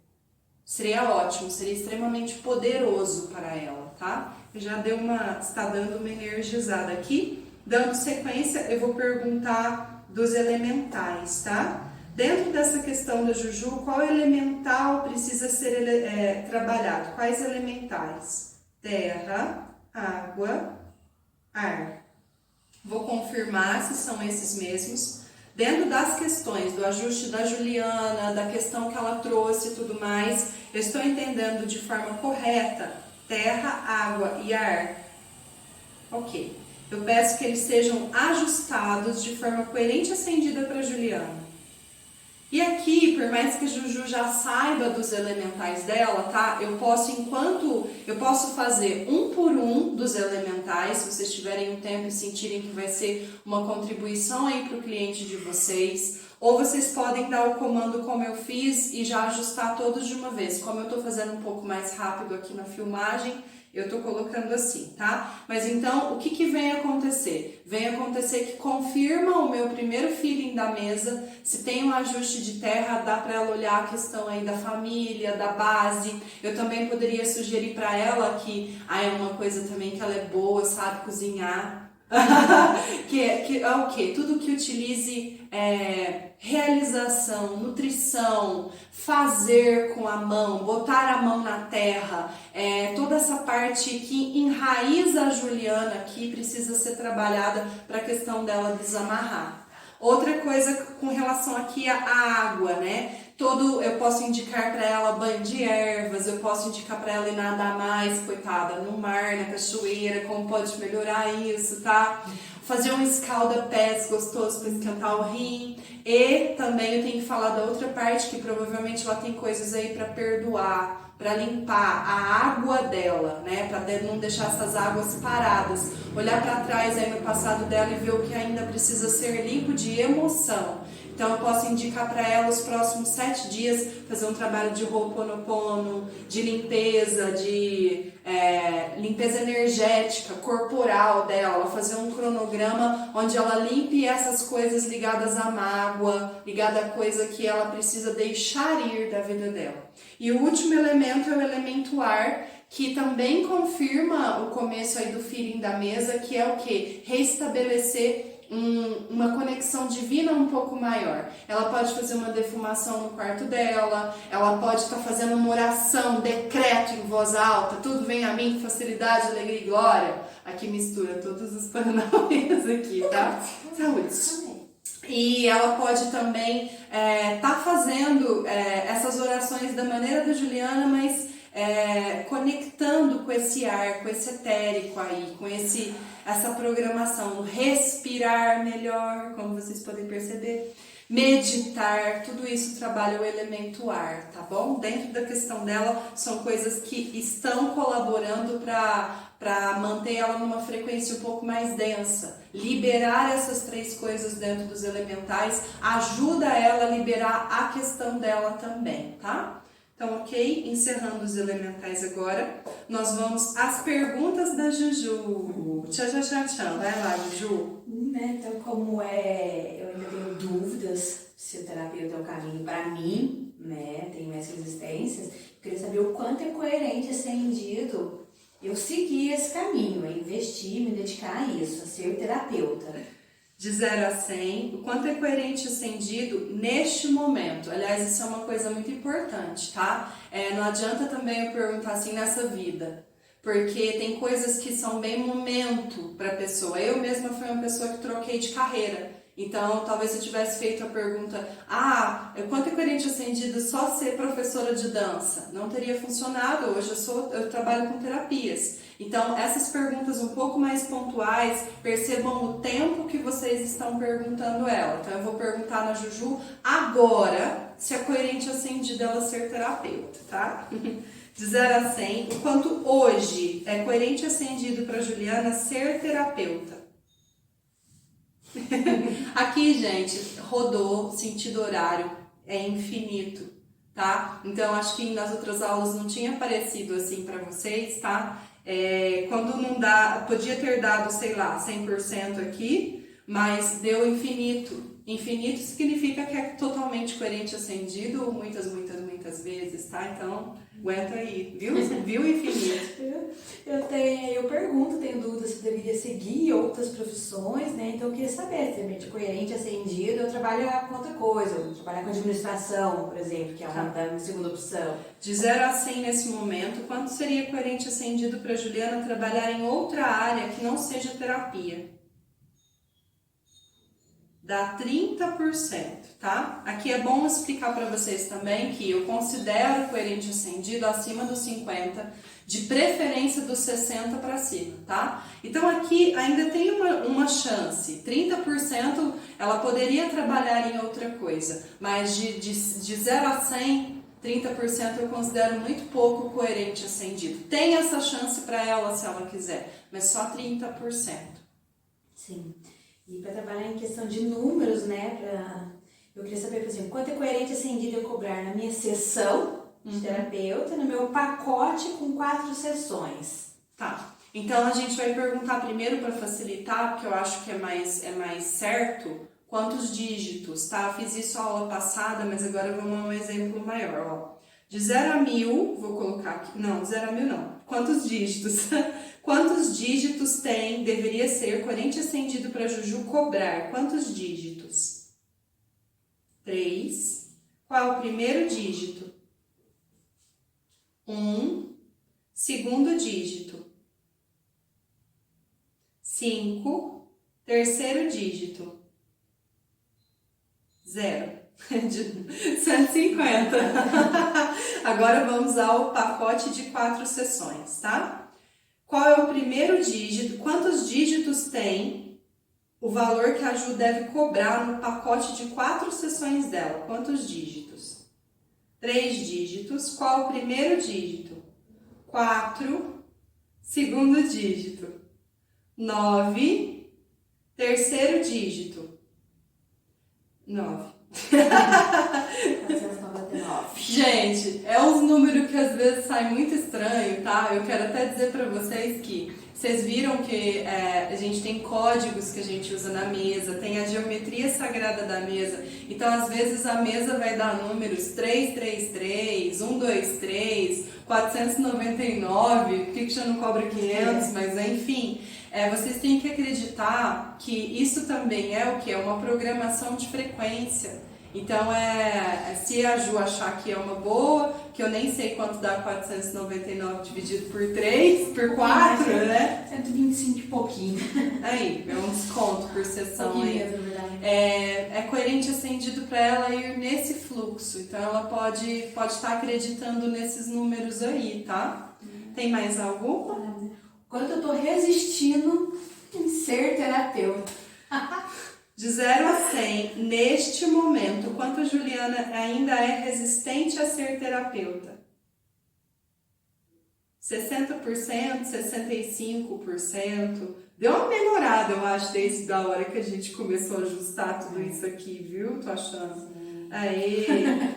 Seria ótimo, seria extremamente poderoso para ela, tá? Está dando uma energizada aqui. Dando sequência, eu vou perguntar dos elementais, tá? Dentro dessa questão da Juju, qual elemental precisa ser trabalhado? Quais elementais? Terra, água, ar. Vou confirmar se são esses mesmos. Dentro das questões do ajuste da Juliana, da questão que ela trouxe e tudo mais, eu estou entendendo de forma correta terra, água e ar? Ok. Eu peço que eles sejam ajustados de forma coerente e acendida para a Juliana. E aqui, por mais que a Juju já saiba dos elementais dela, tá? Eu posso fazer um por um dos elementais, se vocês tiverem um tempo e sentirem que vai ser uma contribuição aí para o cliente de vocês. Ou vocês podem dar o comando como eu fiz e já ajustar todos de uma vez. Como eu tô fazendo um pouco mais rápido aqui na filmagem, eu tô colocando assim, tá? Mas então, o que vem acontecer? Vem acontecer que confirma o meu primeiro feeling da mesa. Se tem um ajuste de terra, dá para ela olhar a questão aí da família, da base. Eu também poderia sugerir para ela que é uma coisa também que ela é boa, sabe cozinhar. que é o quê? Tudo que utilize realização, nutrição, fazer com a mão, botar a mão na terra, toda essa parte que enraiza a Juliana aqui precisa ser trabalhada para a questão dela desamarrar. Outra coisa com relação aqui à água, né? Eu posso indicar para ela banho de ervas, eu posso indicar para ela ir nadar mais, coitada, no mar, na cachoeira, como pode melhorar isso, tá? Fazer um escalda-pés gostoso para esquentar o rim. E também eu tenho que falar da outra parte, que provavelmente ela tem coisas aí para perdoar, para limpar a água dela, né? Para não deixar essas águas paradas. Olhar para trás aí no passado dela e ver o que ainda precisa ser limpo de emoção. Então eu posso indicar para ela os próximos 7 dias fazer um trabalho de Ho'oponopono, de limpeza, limpeza energética, corporal dela, fazer um cronograma onde ela limpe essas coisas ligadas à mágoa, ligada a coisa que ela precisa deixar ir da vida dela. E o último elemento é o elemento ar, que também confirma o começo aí do feeling da mesa, que é o quê? Restabelecer uma conexão divina um pouco maior. Ela pode fazer uma defumação no quarto dela, ela pode estar fazendo uma oração, decreto em voz alta, tudo vem a mim, facilidade, alegria e glória. Aqui mistura todos os paranauês aqui, tá? Saúde. E ela pode também tá fazendo essas orações da maneira da Juliana, mas conectando com esse ar, com esse etérico aí, com essa programação, respirar melhor, como vocês podem perceber, meditar, tudo isso trabalha o elemento ar, tá bom? Dentro da questão dela, são coisas que estão colaborando para manter ela numa frequência um pouco mais densa. Liberar essas 3 coisas dentro dos elementais ajuda ela a liberar a questão dela também, tá? Então, ok? Encerrando os elementais agora, nós vamos às perguntas da Juju. Tchau. Vai lá, Juju. Então, como eu ainda tenho dúvidas se o terapeuta é o caminho para mim, né? Tenho essas resistências, eu queria saber o quanto é coerente ser indivíduo eu seguir esse caminho, investir, me dedicar a isso, a ser terapeuta. De 0 a 100, o quanto é coerente acendido neste momento. Aliás, isso é uma coisa muito importante, tá? Não adianta também eu perguntar assim nessa vida, porque tem coisas que são bem momento para a pessoa. Eu mesma fui uma pessoa que troquei de carreira. Então, talvez se eu tivesse feito a pergunta, quanto é coerente acendido só ser professora de dança? Não teria funcionado. Hoje eu trabalho com terapias. Então, essas perguntas um pouco mais pontuais, percebam o tempo que vocês estão perguntando ela. Então, eu vou perguntar na Juju agora se é coerente acendido ela ser terapeuta, tá? De 0 a 100, o quanto hoje é coerente acendido para Juliana ser terapeuta. Aqui, gente, rodou, sentido horário, é infinito. tá? Então, acho que nas outras aulas não tinha aparecido assim para vocês, tá? Quando não dá, podia ter dado, sei lá, 100% aqui, mas deu infinito. Infinito significa que é totalmente coerente ascendido muitas, muitas, muitas vezes, tá? Então, aguenta aí, viu? Viu infinito? Eu pergunto, tenho dúvidas se deveria seguir outras profissões, né? Então eu queria saber, se é coerente, ascendido, eu trabalho com outra coisa, eu trabalho com administração, por exemplo, que é uma da minha segunda opção. De 0 a 100 nesse momento, quanto seria coerente ascendido para Juliana trabalhar em outra área que não seja terapia? Dá 30%, tá? Aqui é bom explicar para vocês também que eu considero coerente ascendido acima dos 50, de preferência dos 60 para cima, tá? Então aqui ainda tem uma chance, 30% ela poderia trabalhar em outra coisa, mas de 0 a 100, 30% eu considero muito pouco coerente ascendido. Tem essa chance para ela se ela quiser, mas só 30%. Sim. E para trabalhar em questão de números, né, eu queria saber, por exemplo, quanto é coerente ascendido eu cobrar na minha sessão de terapeuta, no meu pacote com 4 sessões. Tá, então a gente vai perguntar primeiro para facilitar, porque eu acho que é mais certo, quantos dígitos, tá? Fiz isso a aula passada, mas agora vamos a um exemplo maior, ó. De 0 a 1000, vou colocar aqui, não, 0 a 1000 não, quantos dígitos? Quantos dígitos tem, deveria ser coerente ascendido para Juju cobrar? Quantos dígitos? 3. Qual é o primeiro dígito? 1. Segundo dígito? 5. Terceiro dígito? 0. 150. Agora vamos ao pacote de 4 sessões, tá? Qual é o primeiro dígito? Quantos dígitos tem o valor que a Ju deve cobrar no pacote de 4 sessões dela? Quantos dígitos? 3 dígitos. Qual é o primeiro dígito? 4. Segundo dígito? 9. Terceiro dígito? 9. 499. Gente, é uns números que às vezes sai muito estranho, tá? Eu quero até dizer pra vocês que vocês viram que a gente tem códigos que a gente usa na mesa, tem a geometria sagrada da mesa. Então, às vezes, a mesa vai dar números 333, 123, 499, por que já não cobra 500? Mas, enfim, vocês têm que acreditar que isso também é o que? É uma programação de frequência. Então, se a Ju achar que é uma boa, que eu nem sei quanto dá 499 dividido por 3, por 4, né? 125 e pouquinho. Aí, é um desconto por sessão aí. Mesmo, verdade. É coerente ascendido para ela ir nesse fluxo. Então, ela pode estar acreditando nesses números aí, tá? Tem mais alguma? Quanto eu tô resistindo em ser terapeuta? De 0 a 100, neste momento, quanto a Juliana ainda é resistente a ser terapeuta? 60%, 65%. Deu uma melhorada, eu acho, desde a hora que a gente começou a ajustar tudo isso aqui, viu? Tô achando. Aí,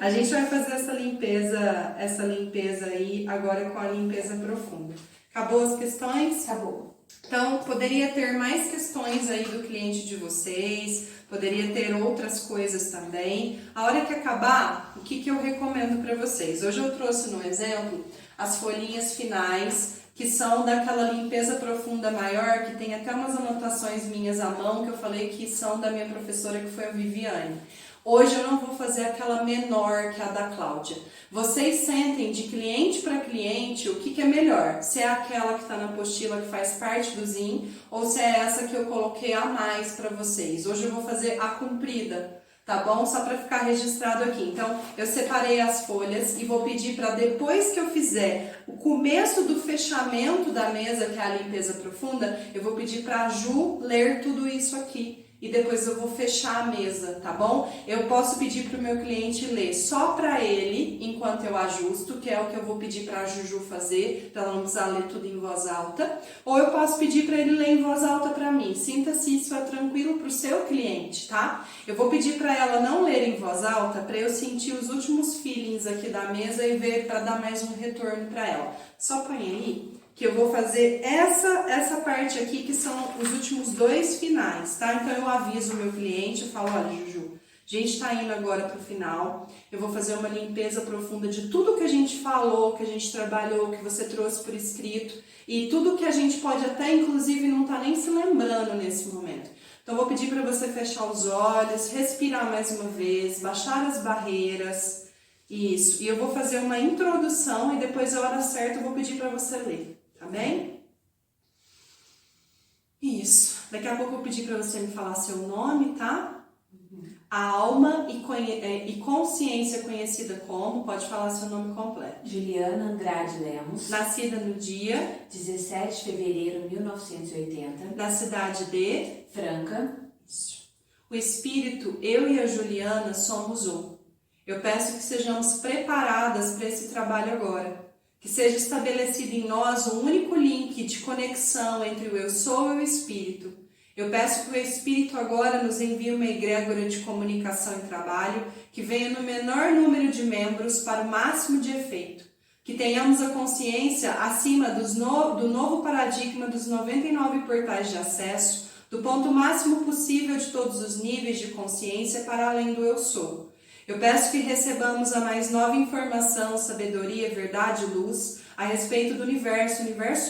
a gente vai fazer essa limpeza aí agora com a limpeza profunda. Acabou as questões? Acabou. Então, poderia ter mais questões aí do cliente de vocês, poderia ter outras coisas também. A hora que acabar, o que eu recomendo para vocês? Hoje eu trouxe no exemplo as folhinhas finais, que são daquela limpeza profunda maior, que tem até umas anotações minhas à mão, que eu falei que são da minha professora, que foi a Viviane. Hoje eu não vou fazer aquela menor que a da Cláudia. Vocês sentem de cliente para cliente o que é melhor. Se é aquela que está na apostila que faz parte do ZIN ou se é essa que eu coloquei a mais para vocês. Hoje eu vou fazer a comprida, tá bom? Só para ficar registrado aqui. Então, eu separei as folhas e vou pedir para depois que eu fizer o começo do fechamento da mesa, que é a limpeza profunda, eu vou pedir para a Ju ler tudo isso aqui. e depois eu vou fechar a mesa, tá bom? Eu posso pedir para o meu cliente ler só para ele, enquanto eu ajusto, que é o que eu vou pedir para a Juju fazer, para ela não precisar ler tudo em voz alta, ou eu posso pedir para ele ler em voz alta para mim. Sinta se isso é tranquilo para o seu cliente, tá? Eu vou pedir para ela não ler em voz alta, para eu sentir os últimos feelings aqui da mesa e ver, para dar mais um retorno para ela. Só põe aí que eu vou fazer essa parte aqui, que são os últimos 2 finais, tá? Então eu aviso o meu cliente, eu falo, olha, Juju, a gente tá indo agora pro final, eu vou fazer uma limpeza profunda de tudo que a gente falou, que a gente trabalhou, que você trouxe por escrito, e tudo que a gente pode até, inclusive, não tá nem se lembrando nesse momento. Então eu vou pedir para você fechar os olhos, respirar mais uma vez, baixar as barreiras, isso. E eu vou fazer uma introdução e depois, a hora certa, eu vou pedir para você ler. Tá bem? Isso. Daqui a pouco eu vou pedir para você me falar seu nome, tá? A alma e consciência conhecida como, pode falar seu nome completo. Juliana Andrade Lemos. Nascida no dia 17 de fevereiro de 1980. da cidade de Franca. Isso. O espírito, eu e a Juliana somos um. Eu peço que sejamos preparadas para esse trabalho agora. Que seja estabelecido em nós um único link de conexão entre o eu sou e o espírito. Eu peço que o espírito agora nos envie uma egrégora de comunicação e trabalho que venha no menor número de membros para o máximo de efeito. Que tenhamos a consciência acima do novo paradigma dos 99 portais de acesso, do ponto máximo possível de todos os níveis de consciência para além do eu sou. Eu peço que recebamos a mais nova informação, sabedoria, verdade e luz a respeito do universo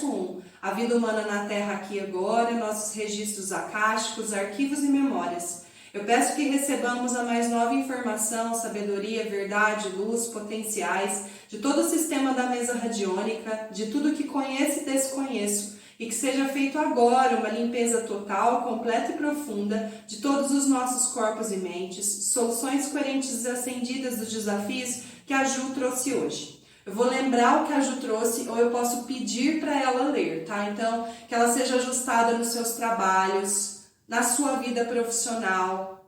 1, a vida humana na Terra aqui e agora, nossos registros akáshicos, arquivos e memórias. Eu peço que recebamos a mais nova informação, sabedoria, verdade, luz, potenciais de todo o sistema da mesa radiônica, de tudo que conheço e desconheço, e que seja feito agora uma limpeza total, completa e profunda de todos os nossos corpos e mentes, soluções coerentes e acendidas dos desafios que a Ju trouxe hoje. Eu vou lembrar o que a Ju trouxe ou eu posso pedir para ela ler, tá? Então, que ela seja ajustada nos seus trabalhos, na sua vida profissional,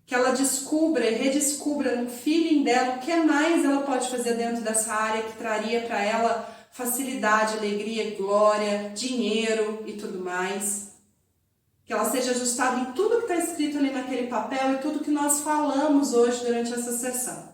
que ela descubra e redescubra no feeling dela o que mais ela pode fazer dentro dessa área que traria para ela facilidade, alegria, glória, dinheiro e tudo mais. Que ela seja ajustada em tudo que está escrito ali naquele papel e tudo que nós falamos hoje durante essa sessão.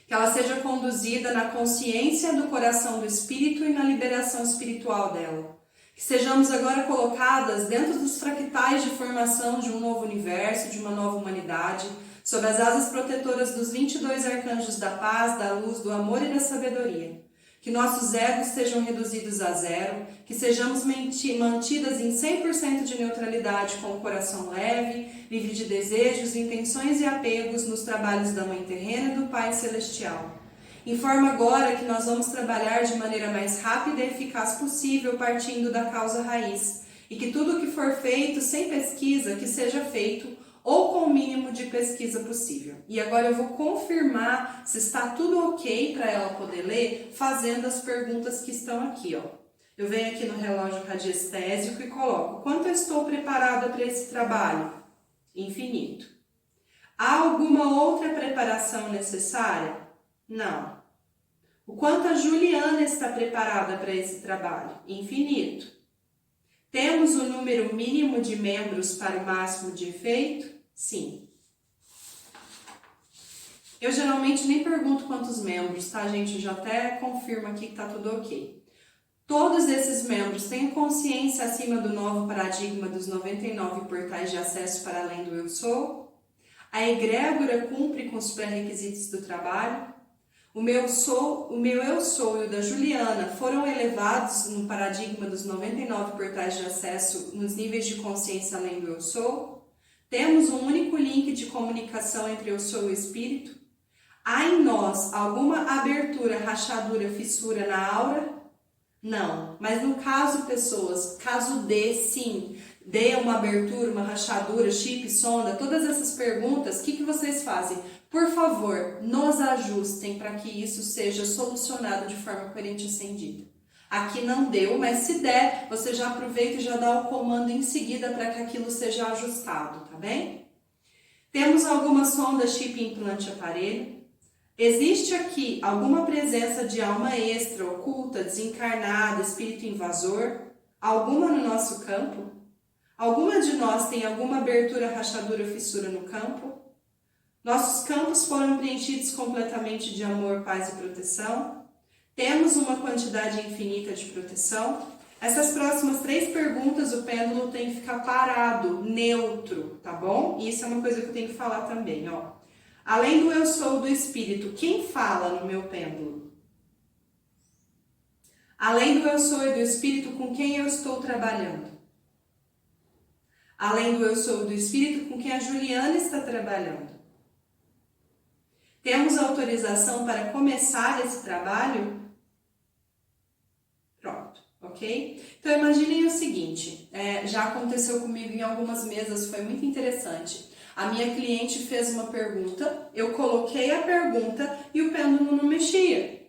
Que ela seja conduzida na consciência do coração do espírito e na liberação espiritual dela. Que sejamos agora colocadas dentro dos fractais de formação de um novo universo, de uma nova humanidade, sob as asas protetoras dos 22 arcanjos da paz, da luz, do amor e da sabedoria. Que nossos egos sejam reduzidos a zero, que sejamos mantidas em 100% de neutralidade com o coração leve, livre de desejos, intenções e apegos nos trabalhos da Mãe Terrena e do Pai Celestial. Informo agora que nós vamos trabalhar de maneira mais rápida e eficaz possível, partindo da causa raiz, e que tudo que for feito sem pesquisa, que seja feito ou com o mínimo de pesquisa possível. E agora eu vou confirmar se está tudo ok para ela poder ler, fazendo as perguntas que estão aqui, ó. Eu venho aqui no relógio radiestésico e coloco: quanto eu estou preparada para esse trabalho? Infinito. Há alguma outra preparação necessária? Não. O quanto a Juliana está preparada para esse trabalho? Infinito. Temos o número mínimo de membros para o máximo de efeito? Sim. Eu geralmente nem pergunto quantos membros, tá, gente? Eu já até confirmo aqui que tá tudo ok. Todos esses membros têm consciência acima do novo paradigma dos 99 portais de acesso para além do eu sou? A egrégora cumpre com os pré-requisitos do trabalho? O meu eu sou e o da Juliana foram elevados no paradigma dos 99 portais de acesso nos níveis de consciência além do eu sou? Temos um único link de comunicação entre eu sou e o espírito? Há em nós alguma abertura, rachadura, fissura na aura? Não, mas no caso, pessoas, caso D, sim, D uma abertura, uma rachadura, chip, sonda, todas essas perguntas, o que vocês fazem? Por favor, nos ajustem para que isso seja solucionado de forma coerente e acendida. Aqui não deu, mas se der, você já aproveita e já dá o comando em seguida para que aquilo seja ajustado, tá bem? Temos alguma sonda, chip, implante, aparelho. Existe aqui alguma presença de alma extra, oculta, desencarnada, espírito invasor? Alguma no nosso campo? Alguma de nós tem alguma abertura, rachadura, fissura no campo? Nossos campos foram preenchidos completamente de amor, paz e proteção? Temos uma quantidade infinita de proteção? Essas próximas 3 perguntas o pêndulo tem que ficar parado, neutro, tá bom? E isso é uma coisa que eu tenho que falar também, ó. Além do eu sou do espírito, quem fala no meu pêndulo? Além do eu sou e do espírito, com quem eu estou trabalhando? Além do eu sou e do espírito, com quem a Juliana está trabalhando? Temos autorização para começar esse trabalho? Pronto, ok? Então imaginem o seguinte, já aconteceu comigo em algumas mesas, foi muito interessante. A minha cliente fez uma pergunta, eu coloquei a pergunta e o pêndulo não mexia.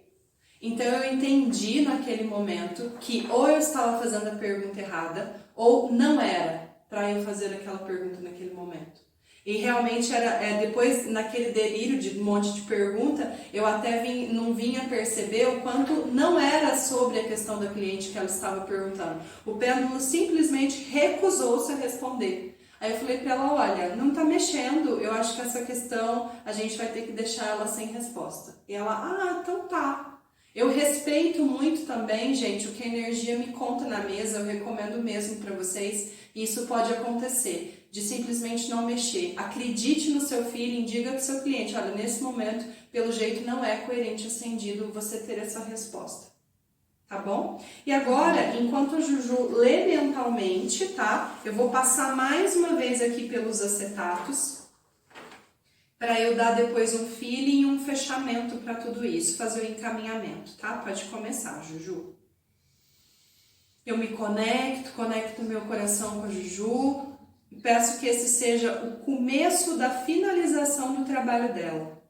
Então eu entendi naquele momento que ou eu estava fazendo a pergunta errada ou não era para eu fazer aquela pergunta naquele momento. E realmente era, depois naquele delírio de um monte de pergunta, eu até não vinha perceber o quanto não era sobre a questão da cliente que ela estava perguntando. O pêndulo simplesmente recusou-se a responder. Aí eu falei para ela, olha, não tá mexendo, eu acho que essa questão a gente vai ter que deixar ela sem resposta. E ela, então tá. Eu respeito muito também, gente, o que a energia me conta na mesa, eu recomendo mesmo para vocês, e isso pode acontecer, de simplesmente não mexer. Acredite no seu feeling, diga para o seu cliente, olha, nesse momento, pelo jeito não é coerente acendido você ter essa resposta. Tá bom? E agora, enquanto a Juju lê mentalmente, tá? Eu vou passar mais uma vez aqui pelos acetatos, para eu dar depois um feeling e um fechamento para tudo isso, fazer o encaminhamento, tá? Pode começar, Juju. Eu me conecto meu coração com a Juju e peço que esse seja o começo da finalização do trabalho dela.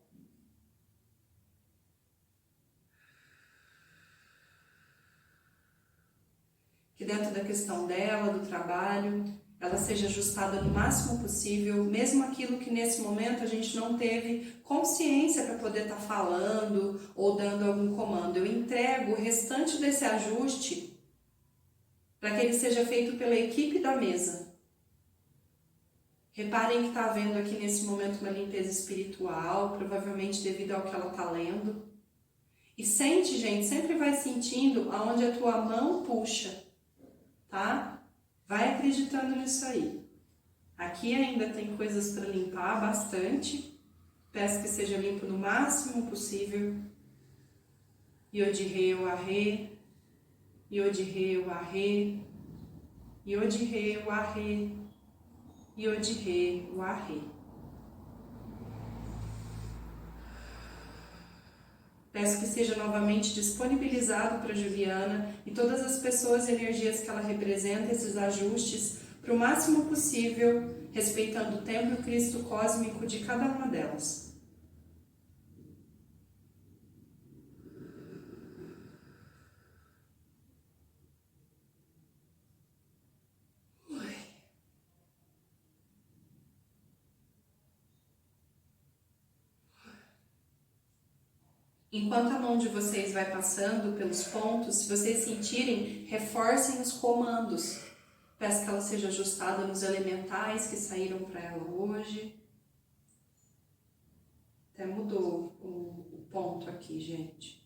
Que dentro da questão dela, do trabalho, ela seja ajustada no máximo possível, mesmo aquilo que nesse momento a gente não teve consciência para poder estar falando ou dando algum comando. Eu entrego o restante desse ajuste para que ele seja feito pela equipe da mesa. Reparem que está havendo aqui nesse momento uma limpeza espiritual, provavelmente devido ao que ela está lendo. E sente, gente, sempre vai sentindo aonde a tua mão puxa, tá? Vai acreditando nisso aí. Aqui ainda tem coisas para limpar bastante. Peço que seja limpo no máximo possível. Yod-Rei, Uá-Rei. Yod-Rei, Uá-Rei. Yod-Rei, Uá-Rei. Yod-Rei, Uá-Rei. Peço que seja novamente disponibilizado para a Juliana e todas as pessoas e energias que ela representa, esses ajustes, para o máximo possível, respeitando o tempo e o Cristo cósmico de cada uma delas. Enquanto a mão de vocês vai passando pelos pontos, se vocês sentirem, reforcem os comandos. Peço que ela seja ajustada nos elementais que saíram para ela hoje. Até mudou o ponto aqui, gente.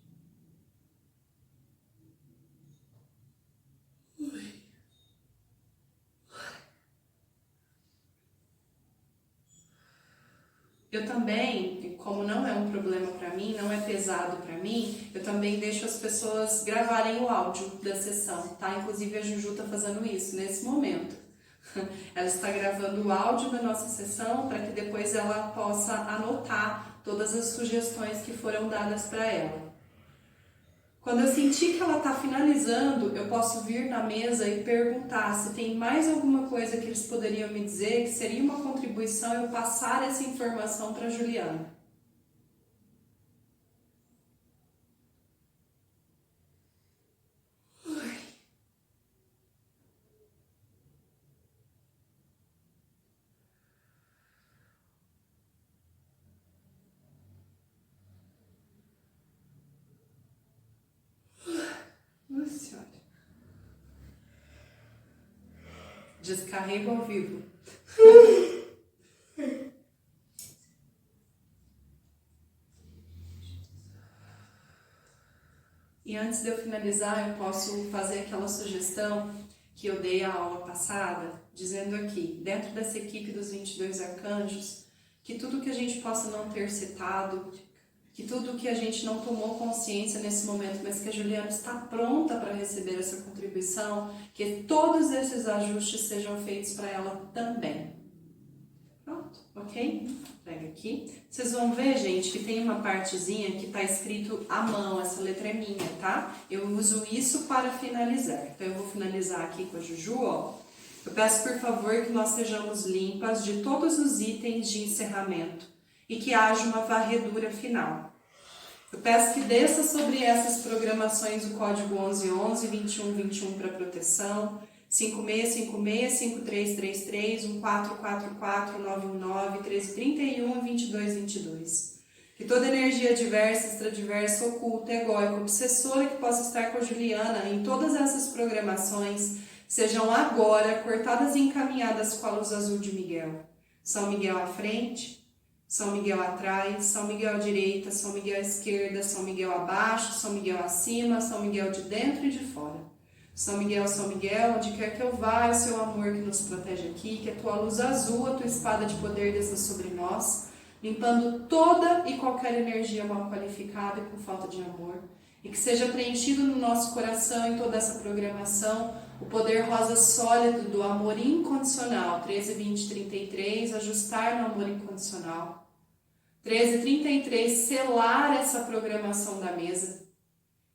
Eu também, como não é um problema para mim, não é pesado para mim, eu também deixo as pessoas gravarem o áudio da sessão, tá? Inclusive a Juju tá fazendo isso nesse momento. Ela está gravando o áudio da nossa sessão para que depois ela possa anotar todas as sugestões que foram dadas para ela. Quando eu sentir que ela está finalizando, eu posso vir na mesa e perguntar se tem mais alguma coisa que eles poderiam me dizer, que seria uma contribuição eu passar essa informação para a Juliana. Descarrego ao vivo. E antes de eu finalizar, eu posso fazer aquela sugestão que eu dei a aula passada, dizendo aqui, dentro dessa equipe dos 22 arcanjos, que tudo que a gente possa não ter citado, que tudo que a gente não tomou consciência nesse momento, mas que a Juliana está pronta para receber essa contribuição, que todos esses ajustes sejam feitos para ela também. Pronto, ok? Pega aqui. Vocês vão ver, gente, que tem uma partezinha que está escrito à mão, essa letra é minha, tá? Eu uso isso para finalizar. Então eu vou finalizar aqui com a Juju, ó. Eu peço, por favor, que nós sejamos limpas de todos os itens de encerramento e que haja uma varredura final. Eu peço que desça sobre essas programações o código 1111, 2121 para proteção, 5656, 5333, 1444, 919, 1331 e 2222. Que toda energia diversa, extradiversa, oculta, egóica, obsessora que possa estar com a Juliana em todas essas programações sejam agora cortadas e encaminhadas com a luz azul de Miguel. São Miguel à frente, São Miguel atrás, São Miguel à direita, São Miguel à esquerda, São Miguel abaixo, São Miguel acima, São Miguel de dentro e de fora. São Miguel, onde quer que eu vá, é o seu amor que nos protege aqui, que a tua luz azul, a tua espada de poder desça sobre nós, limpando toda e qualquer energia mal qualificada e com falta de amor, e que seja preenchido no nosso coração, em toda essa programação, o poder rosa sólido do amor incondicional, 13, 20, 33, ajustar no amor incondicional. 13, 33, selar essa programação da mesa.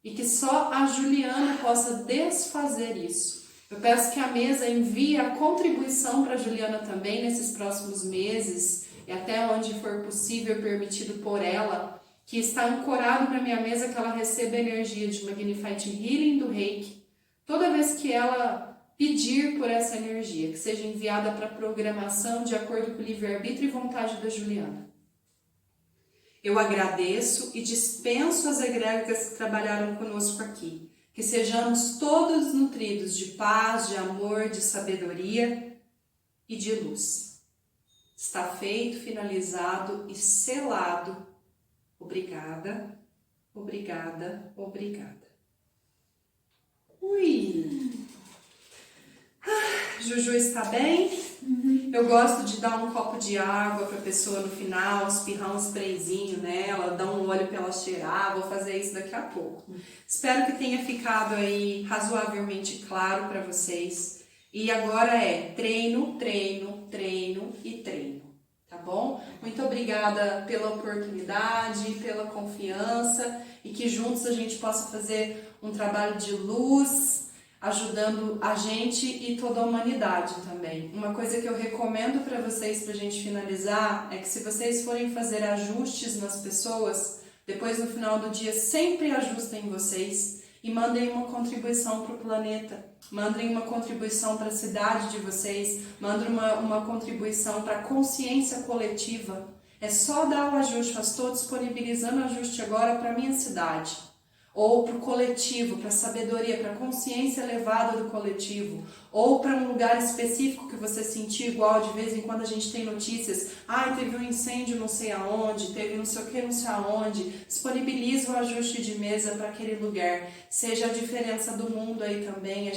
E que só a Juliana possa desfazer isso. Eu peço que a mesa envie a contribuição para a Juliana também nesses próximos meses, e até onde for possível, permitido por ela, que está ancorado na minha mesa, que ela receba energia de Magnified Healing do Reiki, toda vez que ela pedir por essa energia, que seja enviada para programação de acordo com o livre-arbítrio e vontade da Juliana. Eu agradeço e dispenso as egrégoras que trabalharam conosco aqui, que sejamos todos nutridos de paz, de amor, de sabedoria e de luz. Está feito, finalizado e selado. Obrigada, obrigada, obrigada. Ui! Juju está bem? Eu gosto de dar um copo de água para a pessoa no final, espirrar um sprayzinho nela, dar um óleo para ela cheirar. Vou fazer isso daqui a pouco. Espero que tenha ficado aí razoavelmente claro para vocês. E agora é treino, treino, treino e treino. Tá bom? Muito obrigada pela oportunidade, pela confiança e que juntos a gente possa fazer um trabalho de luz, ajudando a gente e toda a humanidade também. Uma coisa que eu recomendo para vocês, para a gente finalizar, é que se vocês forem fazer ajustes nas pessoas, depois no final do dia sempre ajustem vocês e mandem uma contribuição para o planeta, mandem uma contribuição para a cidade de vocês, mandem uma contribuição para a consciência coletiva. É só dar o ajuste, eu estou disponibilizando o ajuste agora para a minha cidade. Ou para o coletivo, para a sabedoria, para a consciência elevada do coletivo, ou para um lugar específico que você sentir igual, de vez em quando a gente tem notícias, teve um incêndio não sei aonde, teve não sei o que não sei aonde, disponibiliza o ajuste de mesa para aquele lugar, seja a diferença do mundo aí também,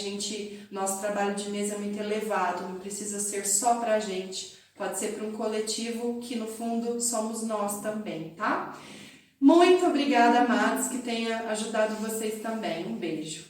nosso trabalho de mesa é muito elevado, não precisa ser só para a gente, pode ser para um coletivo que no fundo somos nós também, tá? Muito obrigada, amados, que tenha ajudado vocês também. Um beijo.